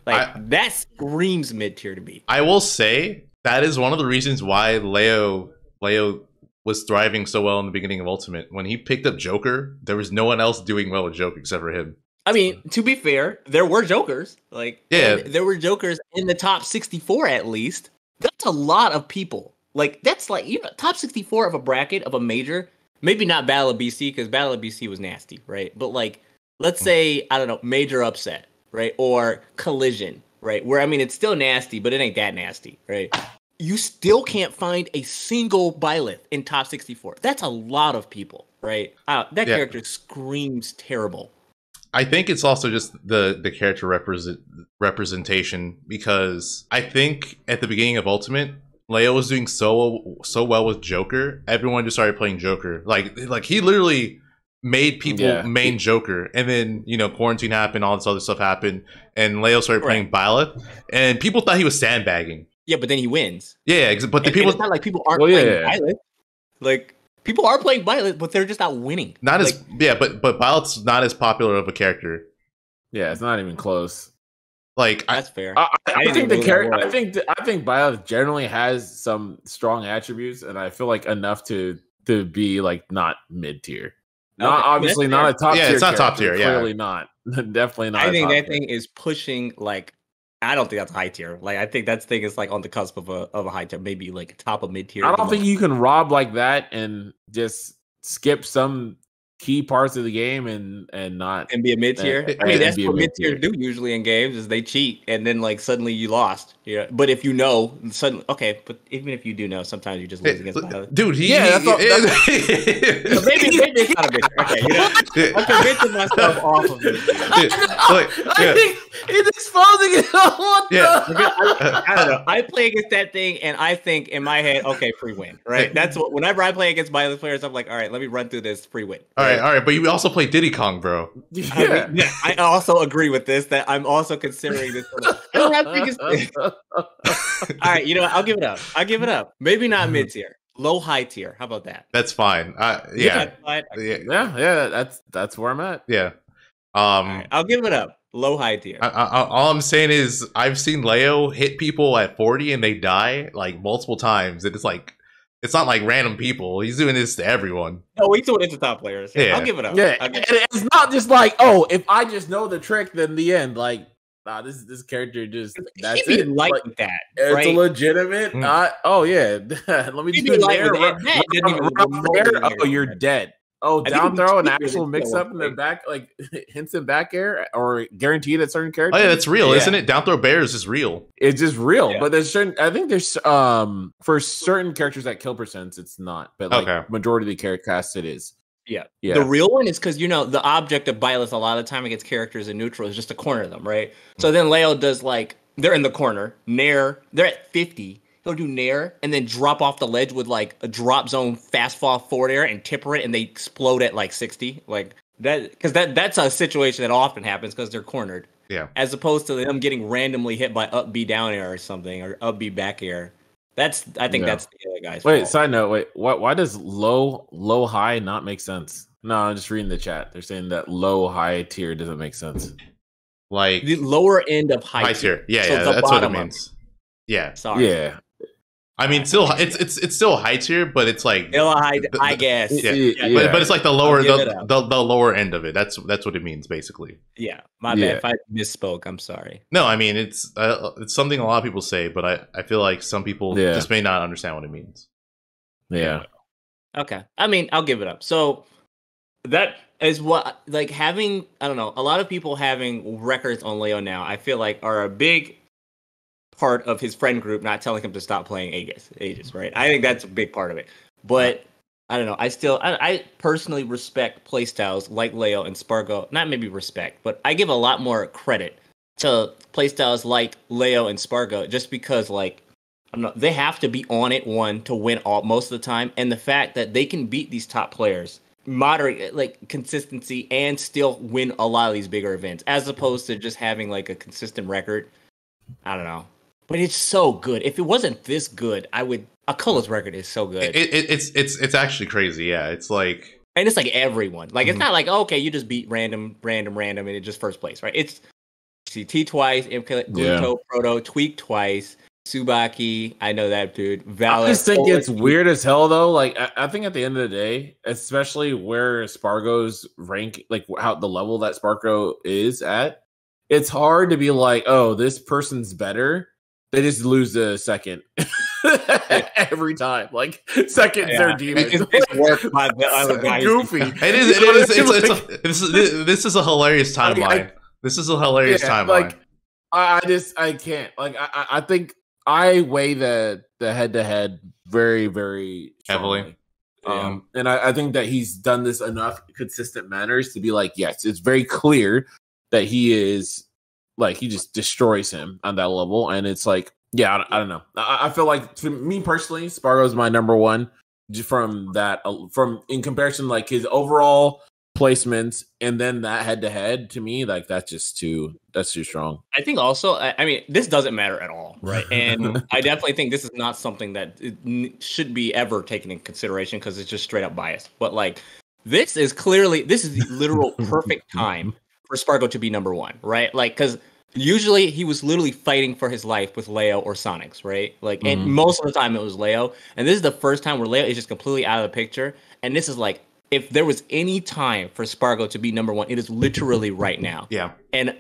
Like that screams mid tier to me. I will say that is one of the reasons why Leo was thriving so well in the beginning of Ultimate. When he picked up Joker, there was no one else doing well with Joker except for him. I mean, to be fair, there were Jokers. Like, yeah, there were Jokers in the top 64 at least. That's a lot of people. Like, that's like, you know, top 64 of a bracket of a major. Maybe not Battle of BC, because Battle of BC was nasty, right? But like, let's say, I don't know, major upset, right? Or collision, right? Where, I mean, it's still nasty, but it ain't that nasty, right? You still can't find a single Byleth in top 64. That's a lot of people, right? That character screams terrible. I think it's also just the character representation, because I think at the beginning of Ultimate, Leo was doing so well with Joker. Everyone just started playing Joker. Like he literally made people main Joker, and then, you know, quarantine happened, all this other stuff happened, and Leo started playing Byleth, and people thought he was sandbagging. Yeah, but then he wins. Yeah, but the people, it's not like people aren't playing Byleth. Like people are playing Violet, but they're just not winning. Not like, as but Violet's not as popular of a character. Yeah, it's not even close. Like that's fair. I think the character. I think Violet generally has some strong attributes, and I feel like enough to be like not mid tier. Not obviously not a top tier. Yeah, it's not top tier. Yeah, clearly not. Definitely not. I think that thing is pushing like. I don't think that's high tier. Like I think that thing is like on the cusp of a high tier, maybe like top of mid tier. I don't think you can rob like that and just skip some key parts of the game and be a mid tier. I mean, that's what mid tier do usually in games is they cheat and then like suddenly you lost. Yeah, but if you know suddenly, okay. But even if you do know, sometimes you just lose against Violet. Dude, maybe it's not a mid tier. Okay, you know, I'm convincing myself off of it. I think it's exposing it. I don't know. I play against that thing and I think in my head, okay, free win. Right? That's what. Whenever I play against Violet players, I'm like, all right, let me run through this free win. All right, but you also play Diddy Kong, bro. Yeah. I also agree with this. That I'm also considering this. I don't have biggest. All right, you know what? I'll give it up. Maybe not mid tier, low high tier. How about that? That's fine. Yeah, that's where I'm at. Yeah. Right, I'll give it up. Low high tier. All I'm saying is I've seen Leo hit people at 40 and they die like multiple times. And it's like. It's not like random people. He's doing this to everyone. No, he's doing it to top players. Yeah. I'll give it up. Yeah, it's not just like, oh, if I just know the trick, then the end. Like, nah, this character just that's it. Like that. It's right? A legitimate. Oh yeah, let me just do there. Oh, you're dead. Oh, down throw an actual mix up in the back, like instant back air, or guaranteed at certain characters. Oh yeah, that's real, isn't it? Down throw bears is real. It's just real, but there's certain. I think there's for certain characters that kill percents, it's not, but like majority of the character cast, it is. Yeah. The real one is because the object of Byleth a lot of the time against characters in neutral is just to corner them, right? So then Leo does like they're in the corner, Nair, they're at 50. He'll do Nair and then drop off the ledge with like a drop zone fast fall forward air and tipper it and they explode at like 60. Like that because that's a situation that often happens because they're cornered. Yeah. As opposed to them getting randomly hit by up B down air or something or up B back air. I think that's the other guy's fault. Side note, why does low high not make sense? No, I'm just reading the chat. They're saying that low high tier doesn't make sense. Like the lower end of high tier. Yeah, so that's what it means. Yeah. Sorry. Yeah. I mean, still, it's still high tier, but it's like still high, I guess. Yeah. But it's like the lower the lower end of it. That's what it means, basically. Yeah, my bad. If I misspoke, I'm sorry. No, I mean it's something a lot of people say, but I feel like some people just may not understand what it means. Yeah. Okay. I mean, I'll give it up. So that is what like having I don't know a lot of people having records on Leo now. I feel like are a big part of his friend group not telling him to stop playing Aegis, right? I think that's a big part of it. But I don't know. I personally respect playstyles like Leo and Sparg0. Not maybe respect, but I give a lot more credit to playstyles like Leo and Sparg0 just because like I don't know, they have to be on it to win most of the time, and the fact that they can beat these top players, moderate like consistency, and still win a lot of these bigger events, as opposed to just having like a consistent record. I don't know. But it's so good. If it wasn't this good, I would. Acola's record is so good. It's actually crazy. Yeah, it's like, and it's like everyone. Like it's not like okay, you just beat random, and it's just first place, right? It's CT twice, Gluto, Proto, Tweak twice, Tsubaki. I know that dude. Valor. I just think it's weird as hell though. Like I think at the end of the day, especially where Sparg0's rank, like how the level that Sparg0 is at, it's hard to be like, oh, this person's better. They just lose the second every time. Like second, third demon. It's worked by the other guys. Goofy. It is. This is a hilarious timeline. This is a hilarious timeline. Like I can't. Like I think I weigh the head to head very, very heavily. And I think that he's done this enough consistent manners to be like, yes, it's very clear that he is. Like he just destroys him on that level, and it's like, yeah, I don't know. I feel like to me personally, Sparg0 is my number one from that. From in comparison, like his overall placements, and then that head to head, to me, like that's too strong. I think also, I mean, this doesn't matter at all, right? And I definitely think this is not something that should be ever taken into consideration because it's just straight up bias. But like, this is the literal perfect time for Spargo to be number one, right? Like, because usually he was literally fighting for his life with Leo or Sonics, right? Like, and most of the time it was Leo. And this is the first time where Leo is just completely out of the picture. And this is like, if there was any time for Spargo to be number one, it is literally right now. Yeah. And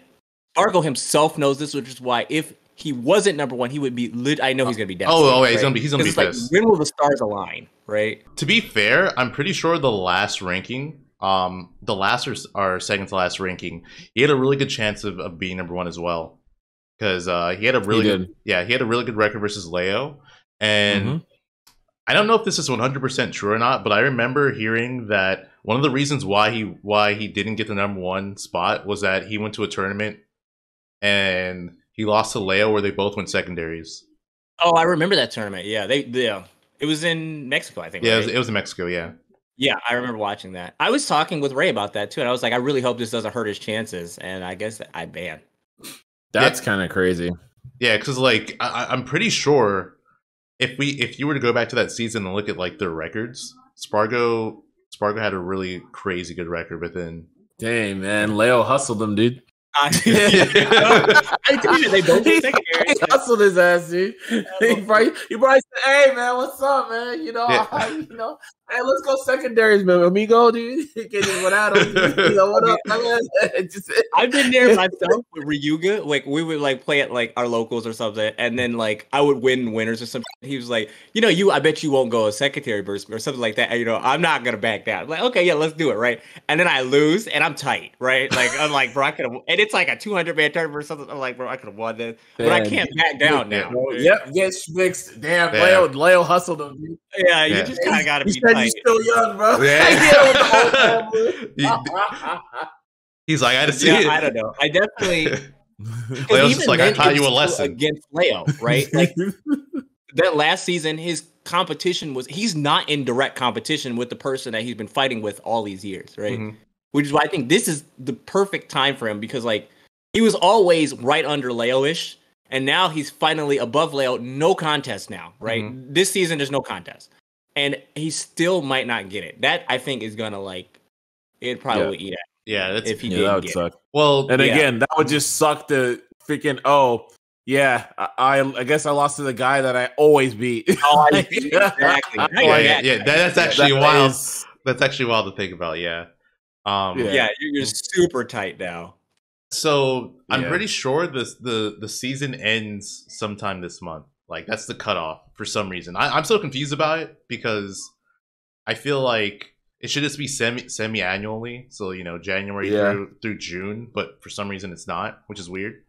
Spargo himself knows this, which is why if he wasn't number one, he would be I know he's gonna be devastated. Yeah, right? he's gonna be pissed. Like, when will the stars align, right? To be fair, I'm pretty sure the last ranking, the last or second to last ranking, he had a really good chance of being number one as well. Because he had a really good record versus Leo. And I don't know if this is 100% true or not, but I remember hearing that one of the reasons why he didn't get the number one spot was that he went to a tournament and he lost to Leo where they both went secondaries. Oh, I remember that tournament. Yeah, it was in Mexico, I think. Yeah, right? it was in Mexico. Yeah. Yeah, I remember watching that. I was talking with Ray about that too, and I was like, I really hope this doesn't hurt his chances. And I guess I banned. That's kind of crazy. Yeah, because like I'm pretty sure if you were to go back to that season and look at like their records, Spargo had a really crazy good record within. Dang, man, Leo hustled him, dude. I they both He hustled his ass, dude. He probably said, "Hey, man, what's up, man? You know, hey, let's go secondaries, man. Amigo, dude. Get it without him. You know what up, man?" I've been there myself with Ryuga. Like we would like play at like our locals or something, and then like I would win winners or something. He was like, I bet you won't go a secretary burst or something like that. And, I'm not gonna back down. I'm like, okay, yeah, let's do it, right? And then I lose, and I'm tight, right? Like I'm like, bro, I could have, and it's like a 200-man tournament or something. I'm like, bro, I could have won this, but I can't back down now. Yep, gets fixed. Damn, Leo hustled him. Dude. Yeah, you just kind of gotta be tight. You're still young, bro. He's like, I just see it. I don't know. I definitely. Leo's just like, I taught you a lesson against Leo, right? Like that last season, his competition he's not in direct competition with the person that he's been fighting with all these years, right? Which is why I think this is the perfect time for him because like he was always right under Leo-ish, and now he's finally above Leo. No contest now, right? This season, there's no contest. And he still might not get it. That I think is gonna it'd probably eat at. Yeah, if he did, that would suck. Well, and again, that would just suck to freaking. Oh, yeah, I guess I lost to the guy that I always beat. Oh, exactly. That's actually wild. That's actually wild to think about. Yeah. You're super tight now. So I'm pretty sure the season ends sometime this month. Like that's the cutoff for some reason. I'm so confused about it because I feel like it should just be semi-annually. So January through June, but for some reason it's not, which is weird.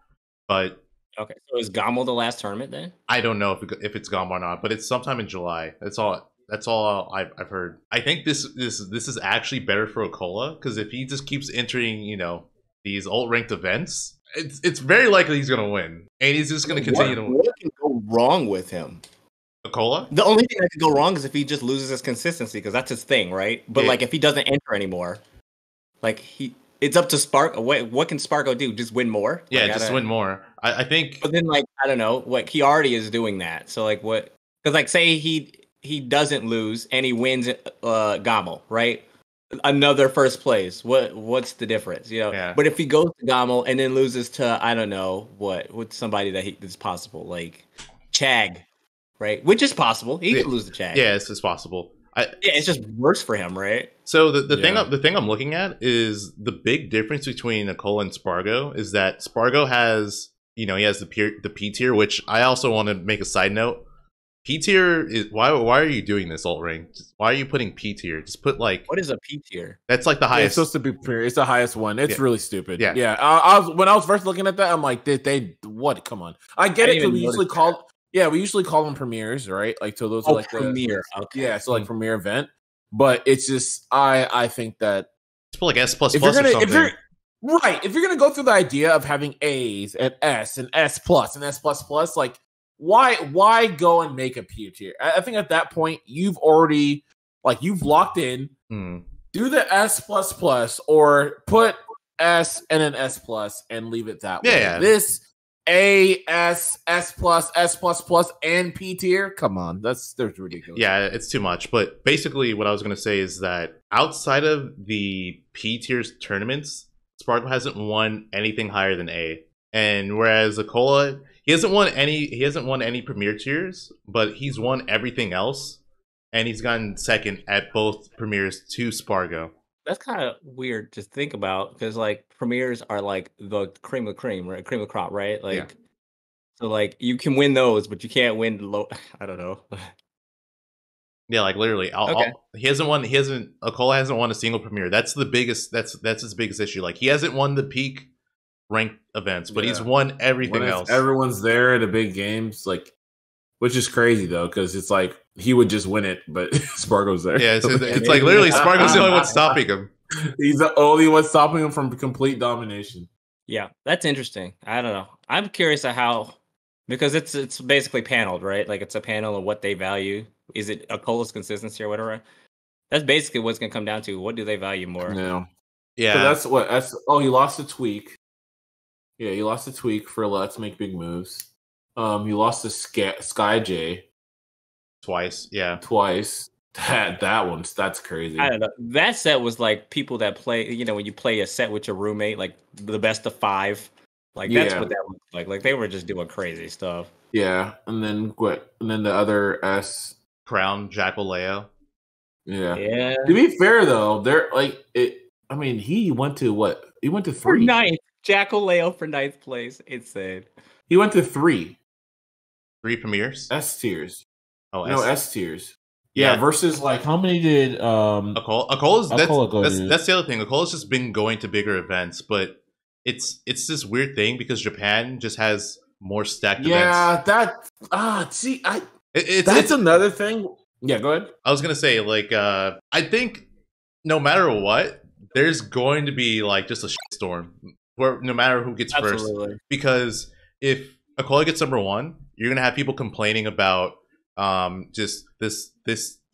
But okay, so is Gamo the last tournament then? I don't know if it's Gamo or not, but it's sometime in July. That's all I've heard. I think this is actually better for Acola because if he just keeps entering these alt ranked events, it's very likely he's gonna win, and he's just gonna continue to win. What can go wrong with him? Acola? The only thing that could go wrong is if he just loses his consistency because that's his thing, right? But like if he doesn't enter anymore, like it's up to Spark. What can Spargo do? Just win more? Yeah, just win more. I think. But then like I don't know, like he already is doing that. So like what? Because like say he doesn't lose and he wins Gamo, right? Another first place. What's the difference? But if he goes to Gamo and then loses to I don't know what's somebody that's possible, like Chag, right? Which is possible. He could lose to Chag. Yeah, it's possible. It's just worse for him, right? So the thing I'm looking at is the big difference between Acola and Spargo is that Spargo has he has the P tier, which I also want to make a side note. P tier is why are you doing this alt rank? Why are you putting P tier? Just put like what is a P tier? That's like the highest. It's supposed to be premier. It's the highest one. It's really stupid. Yeah. I was first looking at that, I'm like, did they what? Come on. I get it. We usually call them premieres, right? Like so those are like premiere. Okay. So like premiere event. But it's just I think that it's put like S plus or something. If you're gonna go through the idea of having A's and S and S plus and S plus, like why go and make a P tier? I think at that point you've already you've locked in Do the S++ or put S and an S+ and leave it that way. Yeah. This A, S++, S++, and P tier. Come on, that's ridiculous. Yeah, it's too much. But basically, what I was gonna say is that outside of the P tier tournaments, Sparg0 hasn't won anything higher than A. And whereas Acola, he hasn't won any premier tiers, but he's won everything else, and he's gotten second at both premiers to Sparg0. That's kind of weird to think about because like premieres are like the cream of cream, right? Cream of crop, right? Like, Yeah. so like you can win those, but you can't win low. I don't know. Yeah, like literally, Okay. Acola hasn't won a single premier. That's the biggest. That's his biggest issue. Like he hasn't won the peak ranked events, but he's won everything else. Everyone's there at the big games, like, which is crazy though, because it's like he would just win it, but Sparg0's there. Yeah, it's like literally Sparg0's the only one stopping him. He's the only one stopping him from complete domination. Yeah, that's interesting. I don't know. I'm curious at how, because it's basically paneled, right? Like it's a panel of what they value. Is it Acola's consistency or whatever? That's basically what's gonna come down to. What do they value more? Yeah. Yeah. So he lost a tweak. Yeah, he lost a tweak for Let's Make Big Moves. He lost to Sky J Twice. Yeah. twice. That's crazy. I don't know. That set was like people that play, you know, when you play a set with your roommate, like the best of 5. Like that's what that looked like. Like they were just doing crazy stuff. Yeah, and then what? And then the other S. Crown Jackal Leo. Yeah. Yeah. To be fair though, they're like it. I mean, he went to what? He went to 3. For 9th. Jackal Leo for 9th place. Insane. He went to 3 premiers. S tiers. Oh, no S tiers. Yeah, versus like how many did Acola's Acola that's the other thing. Acola's just been going to bigger events, but it's this weird thing because Japan just has more stacked events. That's another thing. Yeah, go ahead. I was gonna say, like, I think no matter what, there's going to be like just a shitstorm where no matter who gets first. Because if Acola gets number 1, you're gonna have people complaining about just this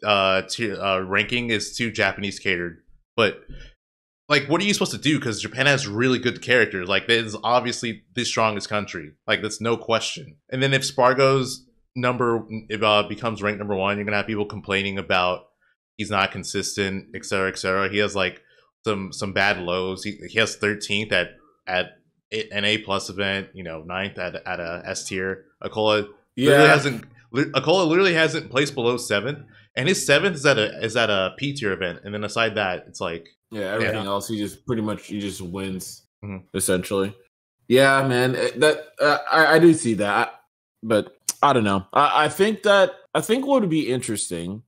ranking is too Japanese catered. But like, what are you supposed to do? Because Japan has really good characters. Like, it is obviously the strongest country. Like, that's no question. And then if Sparg0's becomes ranked number 1, you're gonna have people complaining about he's not consistent, etc., etc. He has like some bad lows. He has 13th at an A+ event, 9th at a S tier. Acola literally hasn't placed below 7th, and his 7th is at a P tier event. And then aside that, it's like everything else he just wins essentially. Yeah, man, I do see that, but I don't know. I think what would be interesting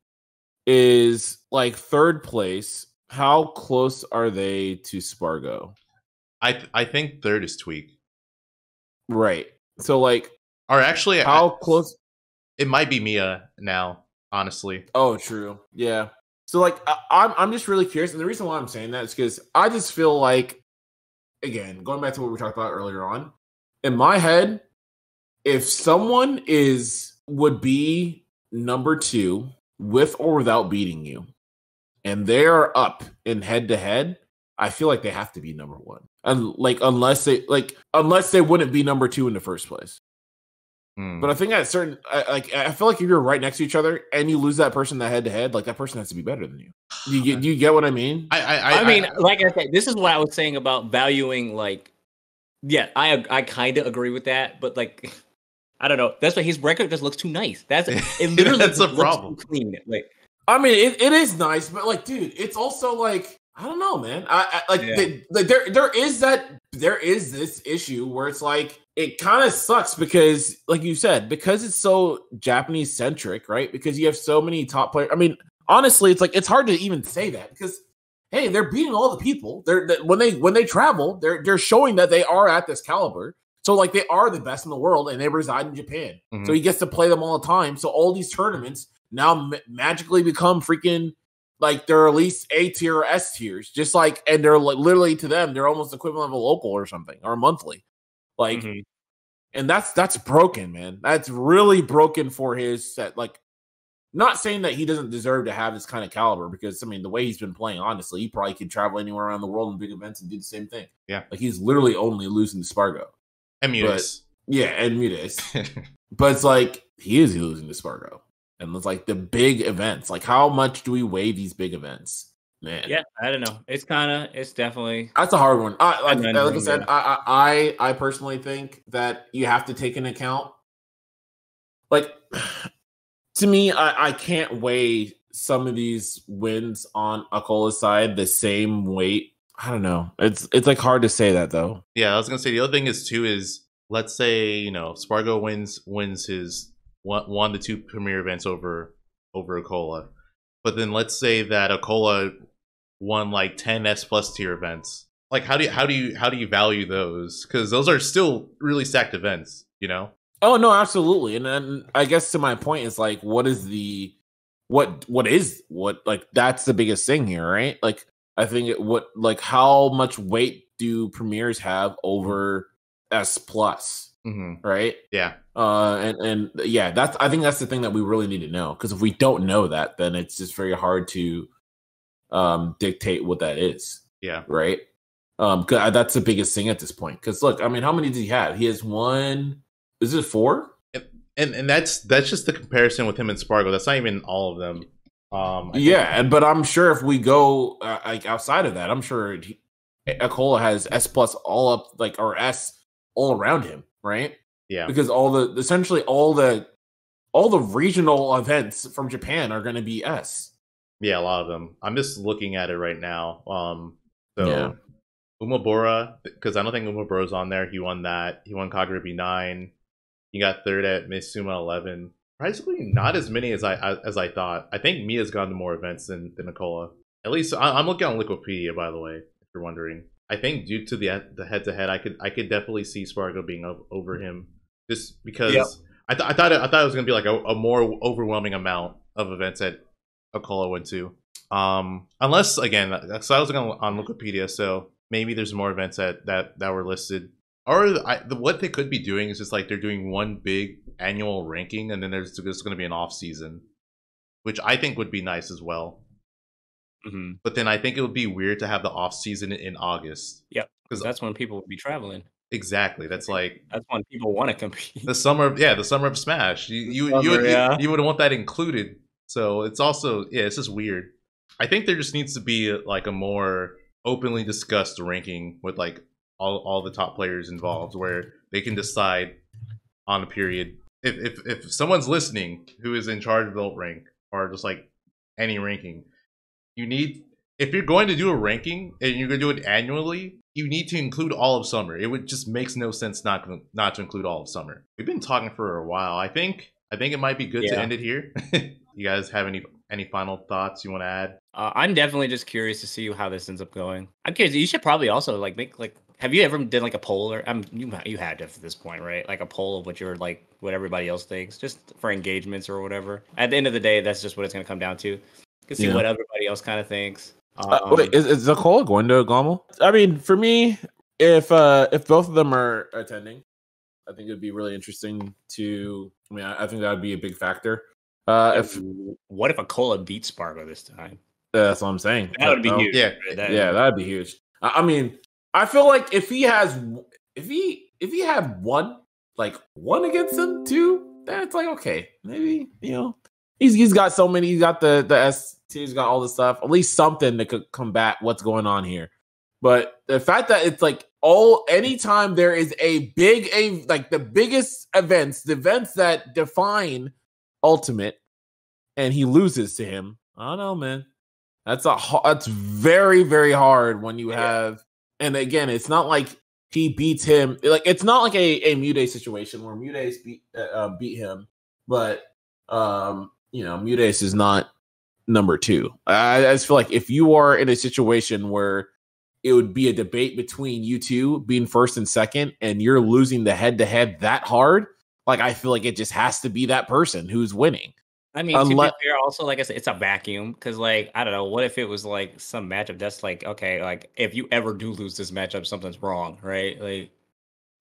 is like 3rd place. How close are they to Sparg0? I think 3rd is Tweak. Right. So like, or actually, how close? It might be Mia now, honestly. Oh, true. Yeah. So like, I'm just really curious, and the reason why I'm saying that is because I just feel like, again, going back to what we talked about earlier on, in my head, if someone would be number 2 with or without beating you, and they are up in head to head, I feel like they have to be number 1, and unless they wouldn't be number 2 in the first place. But I think at certain, I feel like if you're right next to each other and you lose that person that head to head, like that person has to be better than you. Do you get what I mean? I mean, like I said, this is what I was saying about valuing. Like, yeah, I kind of agree with that, but like, I don't know. That's why his record just looks too nice. That's it. Literally, that's a looks problem. Too clean. Like, I mean, it is nice, but like, dude, it's also like, I don't know, man. There is this issue where it's like it kind of sucks because, like you said, because it's so Japanese centric, right? Because you have so many top players. I mean, honestly, it's like it's hard to even say that because hey, they're beating all the people. When they travel, they're showing that they are at this caliber. So like they are the best in the world, and they reside in Japan. Mm-hmm. So he gets to play them all the time. So all these tournaments now magically become freaking. Like they're at least A tier or S tiers, just like, and they're like literally to them, they're almost equivalent of a local or something or a monthly, like, and that's broken, man. That's really broken for his set. Like, Not saying that he doesn't deserve to have this kind of caliber, because I mean, the way he's been playing, honestly, he probably could travel anywhere around the world in big events and do the same thing. Yeah. Like he's literally only losing to Spargo. And Mutis. Yeah, and Mutis. But it's like he is losing to Spargo. And it's like the big events. Like, how much do we weigh these big events? Man. Yeah, I don't know. It's definitely. That's a hard one. Like I said, yeah. I personally think that you have to take into account, like, to me, I can't weigh some of these wins on Acola's side the same weight. I don't know. It's like hard to say that though. Yeah, I was gonna say the other thing is let's say Spargo wins his one to two premier events over Acola, but then let's say that Acola won like 10 S plus tier events. Like how do you value those? Because those are still really stacked events, Oh no, absolutely. And then I guess to my point is like, what is like that's the biggest thing here, right? Like I think how much weight do premieres have over S plus, right? Yeah. And yeah, I think that's the thing that we really need to know, because if we don't know that, then it's just very hard to dictate what that is. Yeah. Right. Cause that's the biggest thing at this point. Because look, I mean, how many does he have? He has one. Is it 4? And that's just the comparison with him and Spargo. That's not even all of them. But I'm sure if we go like outside of that, I'm sure Acola has S plus all up, like, or S all around him, right? Yeah, because essentially all the regional events from Japan are going to be S. Yeah, a lot of them. I'm just looking at it right now. Umabura, because I don't think Umabura's on there. He won that. He won Kagura B9. He got third at Mitsuma 11. Surprisingly, not as many as I thought. I think Mia's gone to more events than Acola. At least I'm looking on Liquipedia, by the way, if you're wondering. I think due to the head-to-head, I could definitely see Spargo being over him, just because I thought it was gonna be like a more overwhelming amount of events that Acola went to. Unless again, so I was looking on Wikipedia, so maybe there's more events that were listed. Or what they could be doing is just like they're doing one big annual ranking, and then there's just going to be an off season, which I think would be nice as well. But then I think it would be weird to have the off season in August. Yeah, because that's when people would be traveling. Exactly. That's when people want to compete. The summer of Smash. You would want that included. So it's also it's just weird. I think there just needs to be like a more openly discussed ranking with like all the top players involved, where they can decide on a period. If someone's listening who is in charge of the rank, or just like any ranking, if you're going to do a ranking and you're going to do it annually, you need to include all of summer. It would just makes no sense not to include all of summer. We've been talking for a while. I think it might be good to end it here. You guys have any final thoughts you want to add? I'm definitely just curious to see how this ends up going. I'm curious. You should probably also like make like. Have you ever done like a poll, or you had to at this point, right? Like a poll of what everybody else thinks, just for engagements or whatever. At the end of the day, that's just what it's going to come down to. You can see what everybody else kind of thinks. Wait, is Acola going to Gommel? I mean, for me, if both of them are attending, I think it would be really interesting to. I mean, I think that would be a big factor. What if Acola beats Spargo this time? That's what I'm saying. That would be huge. Yeah, that'd be huge. I mean, I feel like if he had one against him too, then it's like, okay, maybe he's got so many. He's got the S. He's got all this stuff. At least something that could combat what's going on here. But the fact that it's like anytime there is the biggest events, the events that define Ultimate, and he loses to him, I don't know, man. That's very, very hard when you have. And again, it's not like he beats him. Like it's not like a Mude situation where Mude beat him, but Mude is not number 2. I just feel like if you are in a situation where it would be a debate between you two being first and second, and you're losing the head-to-head that hard, like I feel like it just has to be that person who's winning. I mean, to be fair, also, like I said, it's a vacuum, because, like, I don't know, what if it was, like, some matchup that's, like, okay, like, if you ever do lose this matchup, something's wrong, right? Like,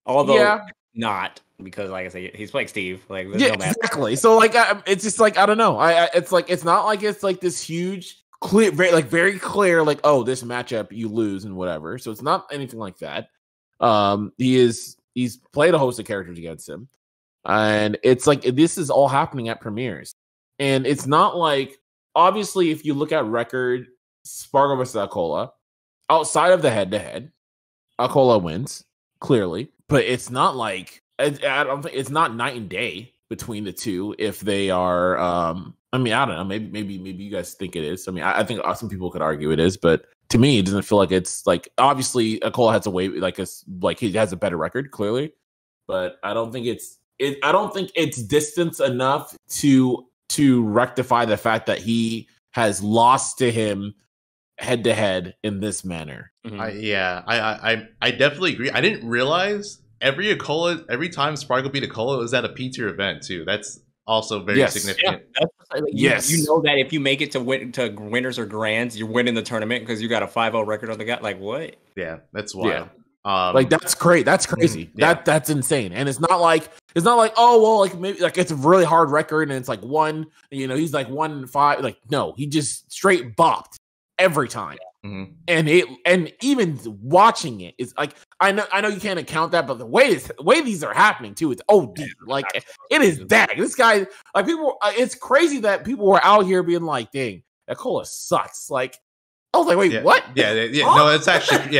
although not because, like I said, he's playing Steve. Like, there's Yeah, no match. exactly. So like, it's just like I don't know. It's like it's not like it's like this huge, clear, very clear. Like, oh, this matchup you lose and whatever. So it's not anything like that. He's played a host of characters against him, and it's like this is all happening at premieres, and it's not like obviously if you look at record Spargo versus Acola, outside of the head-to-head, Acola wins clearly, but it's not like I don't think it's not night and day between the two. If they are, I mean, I don't know. Maybe you guys think it is. I mean, I think some people could argue it is, but to me, it doesn't feel like it's like obviously Acola has a way like he has a better record clearly, but I don't think I don't think it's distance enough to rectify the fact that he has lost to him head to head in this manner. Mhm. I definitely agree. I didn't realize every time Spargo beat Acola, it was at a P tier event too. That's also very significant. Yeah, that's, like, Yes. you know that if you make it to winners or grands, you're winning the tournament because you got a 5-0 record on the guy. Like, what? Yeah, that's wild. Like that's great. That's crazy. Yeah. That's insane. And it's not like oh well, like maybe like it's a really hard record and it's like one. You know, he's like 1-5. Like no, he just straight bopped every time. Mhm. And even watching it is like I know you can't account that, but the way these are happening too, it's OD. Like it is that this guy like people. It's crazy that people were out here being like, "Dang, that cola sucks." Like I was like, "Wait, Yeah. what?" Yeah. Huh? No, it's actually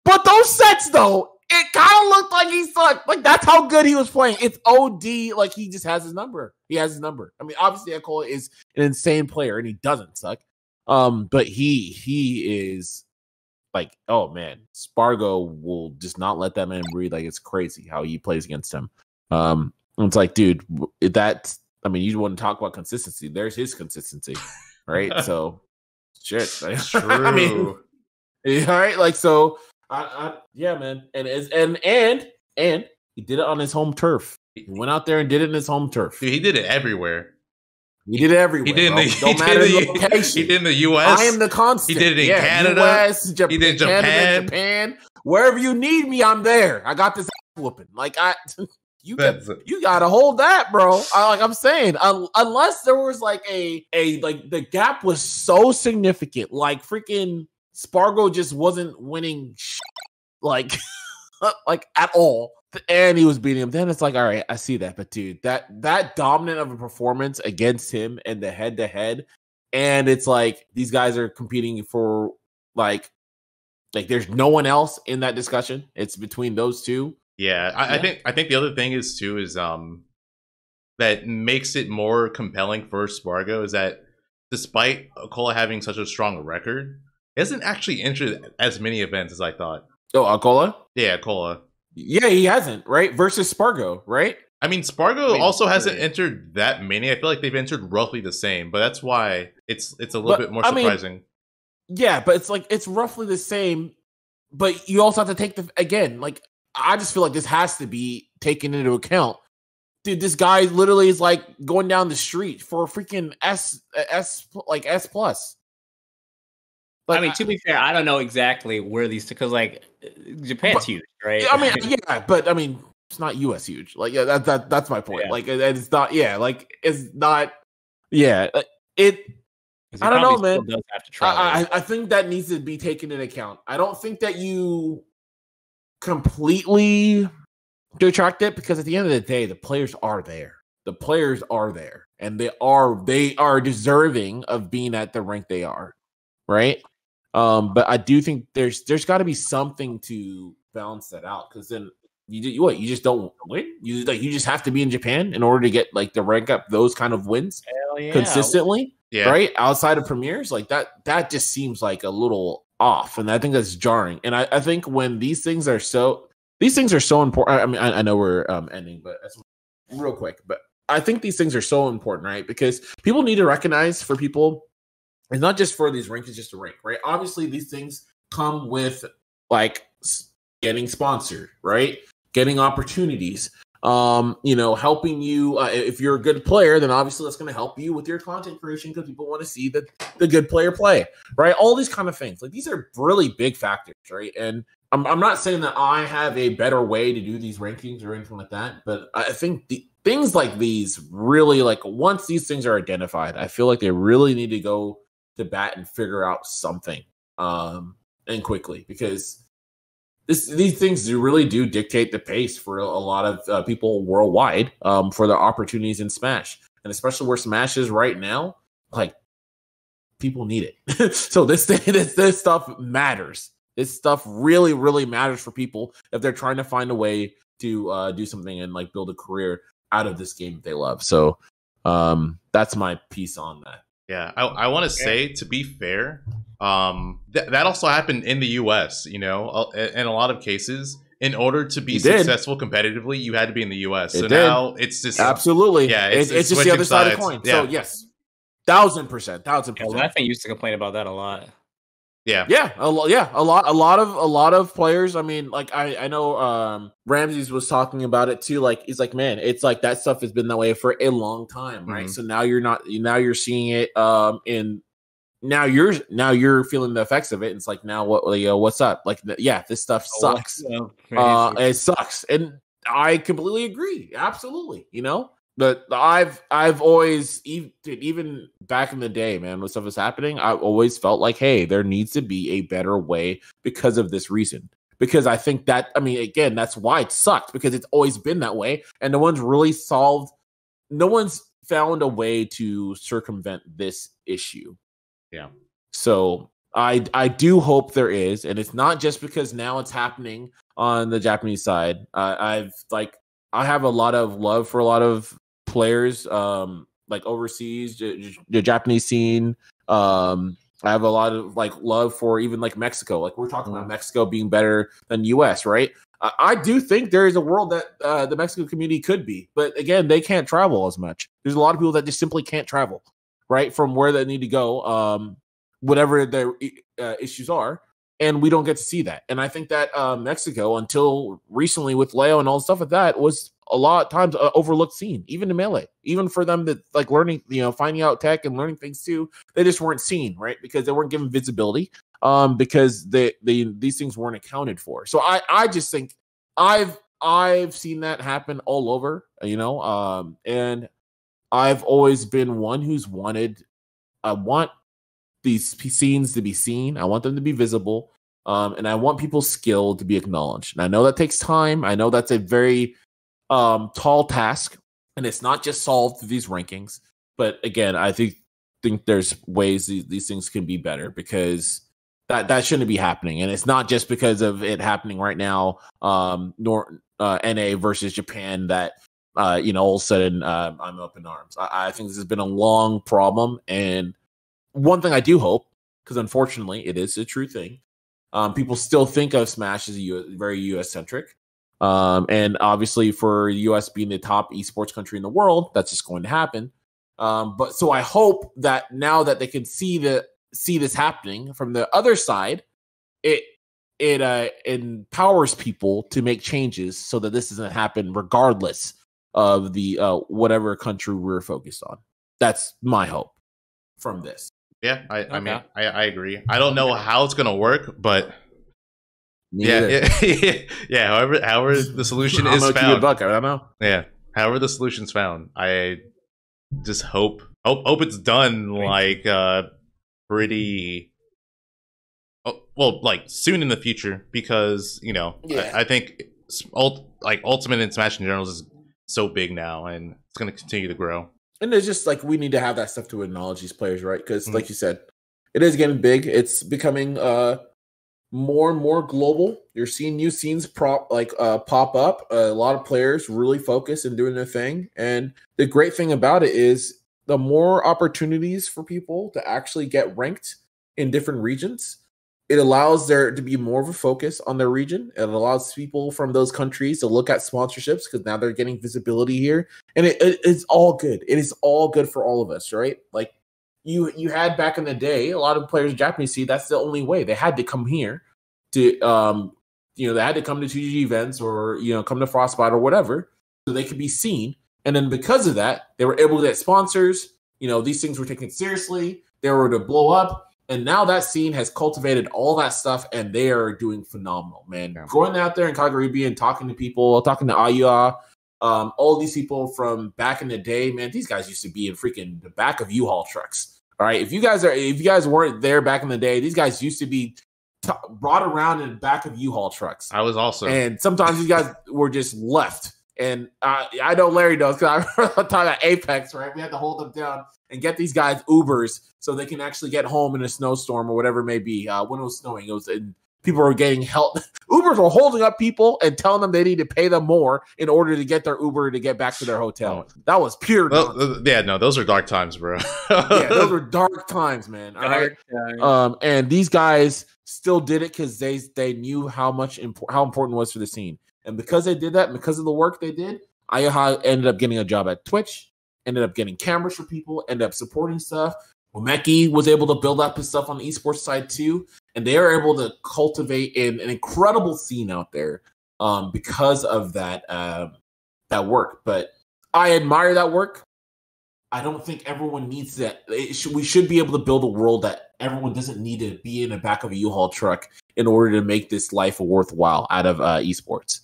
But those sets though, it kind of looked like he sucked. Like that's how good he was playing. It's OD. Like he just has his number. He has his number. I mean, obviously, Acola is an insane player and he doesn't suck. But he is like, oh man, Spargo will just not let that man breathe. Like it's crazy how he plays against him. It's like, dude, that's. I mean, you want to talk about consistency? There's his consistency, right? So, shit. true. I mean, all right, like so. Yeah, man, and he did it on his home turf. He went out there and did it in his home turf. Dude, he did it everywhere. He did it everywhere. He did in the, Don't matter the location. He did in the U.S. I am the constant. He did it in Canada. US, He did Canada, Japan. Wherever you need me, I'm there. I got this whooping. Like you gotta hold that, bro. Like I'm saying, unless there was like a like the gap was so significant, like freaking Spargo just wasn't winning like like at all, and he was beating him. Then it's like, all right, I see that, but dude, that dominant of a performance against him and the head to head, and it's like these guys are competing for like there's no one else in that discussion. It's between those two. Yeah, I think the other thing is too is that makes it more compelling for Spargo is that despite Acola having such a strong record, he hasn't actually entered as many events as I thought. Oh, Acola? Yeah, Acola. Yeah, he hasn't, right? Versus Spargo, right? I mean, Spargo also hasn't entered that many. I feel like they've entered roughly the same, but that's why it's a little bit more surprising. Yeah, but it's like it's roughly the same, but you also have to take like I just feel like this has to be taken into account. Dude, this guy literally is like going down the street for a freaking S plus. Like, I mean, to be fair, I don't know exactly where these because like Japan's huge, right? I mean, yeah, but I mean, it's not US huge. Like, yeah, that's my point. Yeah. Like, it's not. Yeah, like it's not. Yeah, it. I don't know, man. Does have to try I think that needs to be taken into account. I don't think that you completely detract it because at the end of the day, the players are there. The players are there, and they are deserving of being at the rank they are, right? But I do think there's got to be something to balance that out because then you just don't win. You just have to be in Japan in order to get like the rank up those kind of wins consistently, right? Outside of premieres, like that just seems like a little off, and I think that's jarring. And I think when these things are so important. I mean, I know we're ending, but that's real quick. But I think these things are so important, right? Because people need to recognize for people. It's not just for these ranks, it's just a rank, right? Obviously, these things come with like getting sponsored, right? Getting opportunities. helping you. If you're a good player, then obviously that's going to help you with your content creation because people want to see the good player play, right? All these kind of things. Like these are really big factors, right? And I'm not saying that I have a better way to do these rankings or anything like that, but I think the things like these really, like, once these things are identified, I feel like they really need to go to bat and figure out something, and quickly, because these things really do dictate the pace for a lot of people worldwide, for their opportunities in Smash, and especially where Smash is right now. Like, people need it. So this stuff matters. This stuff really, really matters for people if they're trying to find a way to do something and like build a career out of this game that they love. So that's my piece on that. Yeah, I want to say, to be fair, that also happened in the U.S. In a lot of cases, in order to be successful competitively, you had to be in the U.S. So now it's just absolutely, yeah, it's just the other side of the coin. Yeah. So yes, 1000%. Well, I think you used to complain about that a lot. Yeah, a lot of players. I mean, like I know Ramses was talking about it too. Like, he's like, man, it's like that stuff has been that way for a long time, right? Mm-hmm. So now you're seeing it now you're feeling the effects of it. It's like, now what's up? Like, this stuff sucks. It sucks, and I completely agree. Absolutely, But I've always, even back in the day, man, when stuff was happening, I always felt like, hey, there needs to be a better way because of this reason. Because I think that, I mean, again, that's why it sucked, because it's always been that way, and no one's found a way to circumvent this issue. Yeah. So I do hope there is, and it's not just because now it's happening on the Japanese side. I have a lot of love for a lot of players, like overseas, the Japanese scene. I have a lot of love for even Mexico. Like, we're talking about Mexico being better than US, right? I do think there is a world that the Mexican community could be, but again, they can't travel as much. There's a lot of people that just simply can't travel, right, from where they need to go, whatever their issues are. And we don't get to see that. And I think that Mexico, until recently with Leo and all the stuff like that, was a lot of times overlooked scene, even in Melee. Even for them that learning, finding out tech and learning things too, they just weren't seen, right? Because they weren't given visibility, because these things weren't accounted for. So I just think I've seen that happen all over, and I've always been one who's I want these scenes to be seen. I want them to be visible. And I want people's skill to be acknowledged. And I know that takes time. I know that's a very tall task, and it's not just solved through these rankings. But again, I think there's ways these things can be better, because that shouldn't be happening. And it's not just because of it happening right now, NA versus Japan, that all of a sudden I'm up in arms. I think this has been a long problem, and one thing I do hope, because unfortunately it is a true thing, people still think of Smash as very US centric, and obviously for US being the top esports country in the world, that's just going to happen. But so I hope that now that they can see this happening from the other side, it empowers people to make changes so that this doesn't happen regardless of the whatever country we're focused on. That's my hope from this. Yeah, I mean, I agree. I don't know how it's gonna work, but yeah. However the solution is found, I don't know. Yeah, however the solution's found, I just hope it's done pretty soon in the future, because I think Ultimate and Smash in general is so big now, and it's gonna continue to grow. And it's just we need to have that stuff to acknowledge these players, right? Because like you said, it is getting big. It's becoming more and more global. You're seeing new scenes pop up. A lot of players really focus and doing their thing. And the great thing about it is the more opportunities for people to actually get ranked in different regions, it allows there to be more of a focus on their region. It allows people from those countries to look at sponsorships, because now they're getting visibility here. And it's all good. It is all good for all of us, right? Like you had back in the day, a lot of players in Japanese see that's the only way. They had to come here to, they had to come to 2G events, or, come to Frostbite or whatever. so they could be seen. And then because of that, they were able to get sponsors. You know, these things were taken seriously. They were to blow up. And now that scene has cultivated all that stuff, and they are doing phenomenal, man. Yeah. Going out there in Caribbean, talking to people, talking to Aya, all these people from back in the day, man, these guys used to be in freaking the back of U-Haul trucks. All right. If you guys weren't there back in the day, these guys used to be brought around in the back of U-Haul trucks. I was also. And sometimes these guys were just left. And I know Larry knows because I remember the time at Apex, right? We had to hold them down and get these guys Ubers so they can actually get home in a snowstorm or whatever it may be. When it was snowing, and people were getting help. Ubers were holding up people and telling them they need to pay them more in order to get their Uber to get back to their hotel. That was pure. Yeah, no, those are dark times, bro. Yeah, those were dark times, man. All right. And these guys still did it because they knew how important it was for the scene. And because they did that, and because of the work they did, Ayaha ended up getting a job at Twitch, ended up getting cameras for people, ended up supporting stuff. Womeki was able to build up his stuff on the esports side too. And they are able to cultivate an incredible scene out there because of that work. But I admire that work. I don't think everyone needs that. We should be able to build a world that everyone doesn't need to be in the back of a U-Haul truck in order to make this life worthwhile out of esports.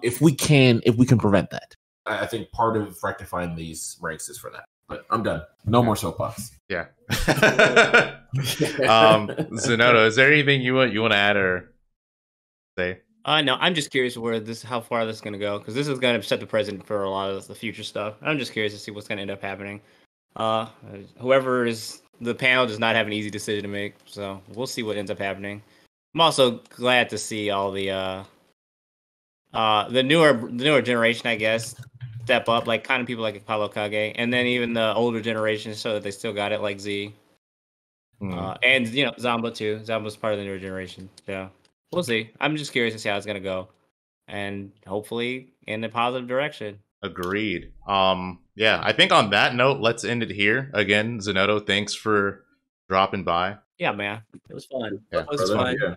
If we can prevent that, I think part of rectifying these ranks is for that. But I'm done. No more soapbox. Yeah. Zinoto, is there anything you want to add or say? No, I'm just curious how far this is going to go, because this is going to set the precedent for a lot of the future stuff. I'm just curious to see what's going to end up happening. Whoever is the panel does not have an easy decision to make, so we'll see what ends up happening. I'm also glad to see all the newer generation, I guess, step up, like kind of people like Apollo Kage, and then even the older generation, so that they still got it, like Z, and Zamba too. Zamba's part of the newer generation. Yeah, we'll see. I'm just curious to see how it's gonna go, and hopefully in a positive direction. Agreed. Yeah, I think on that note, let's end it here. Again, Zinoto, thanks for dropping by. Yeah, man, it was fun. Yeah. It was fun. Yeah.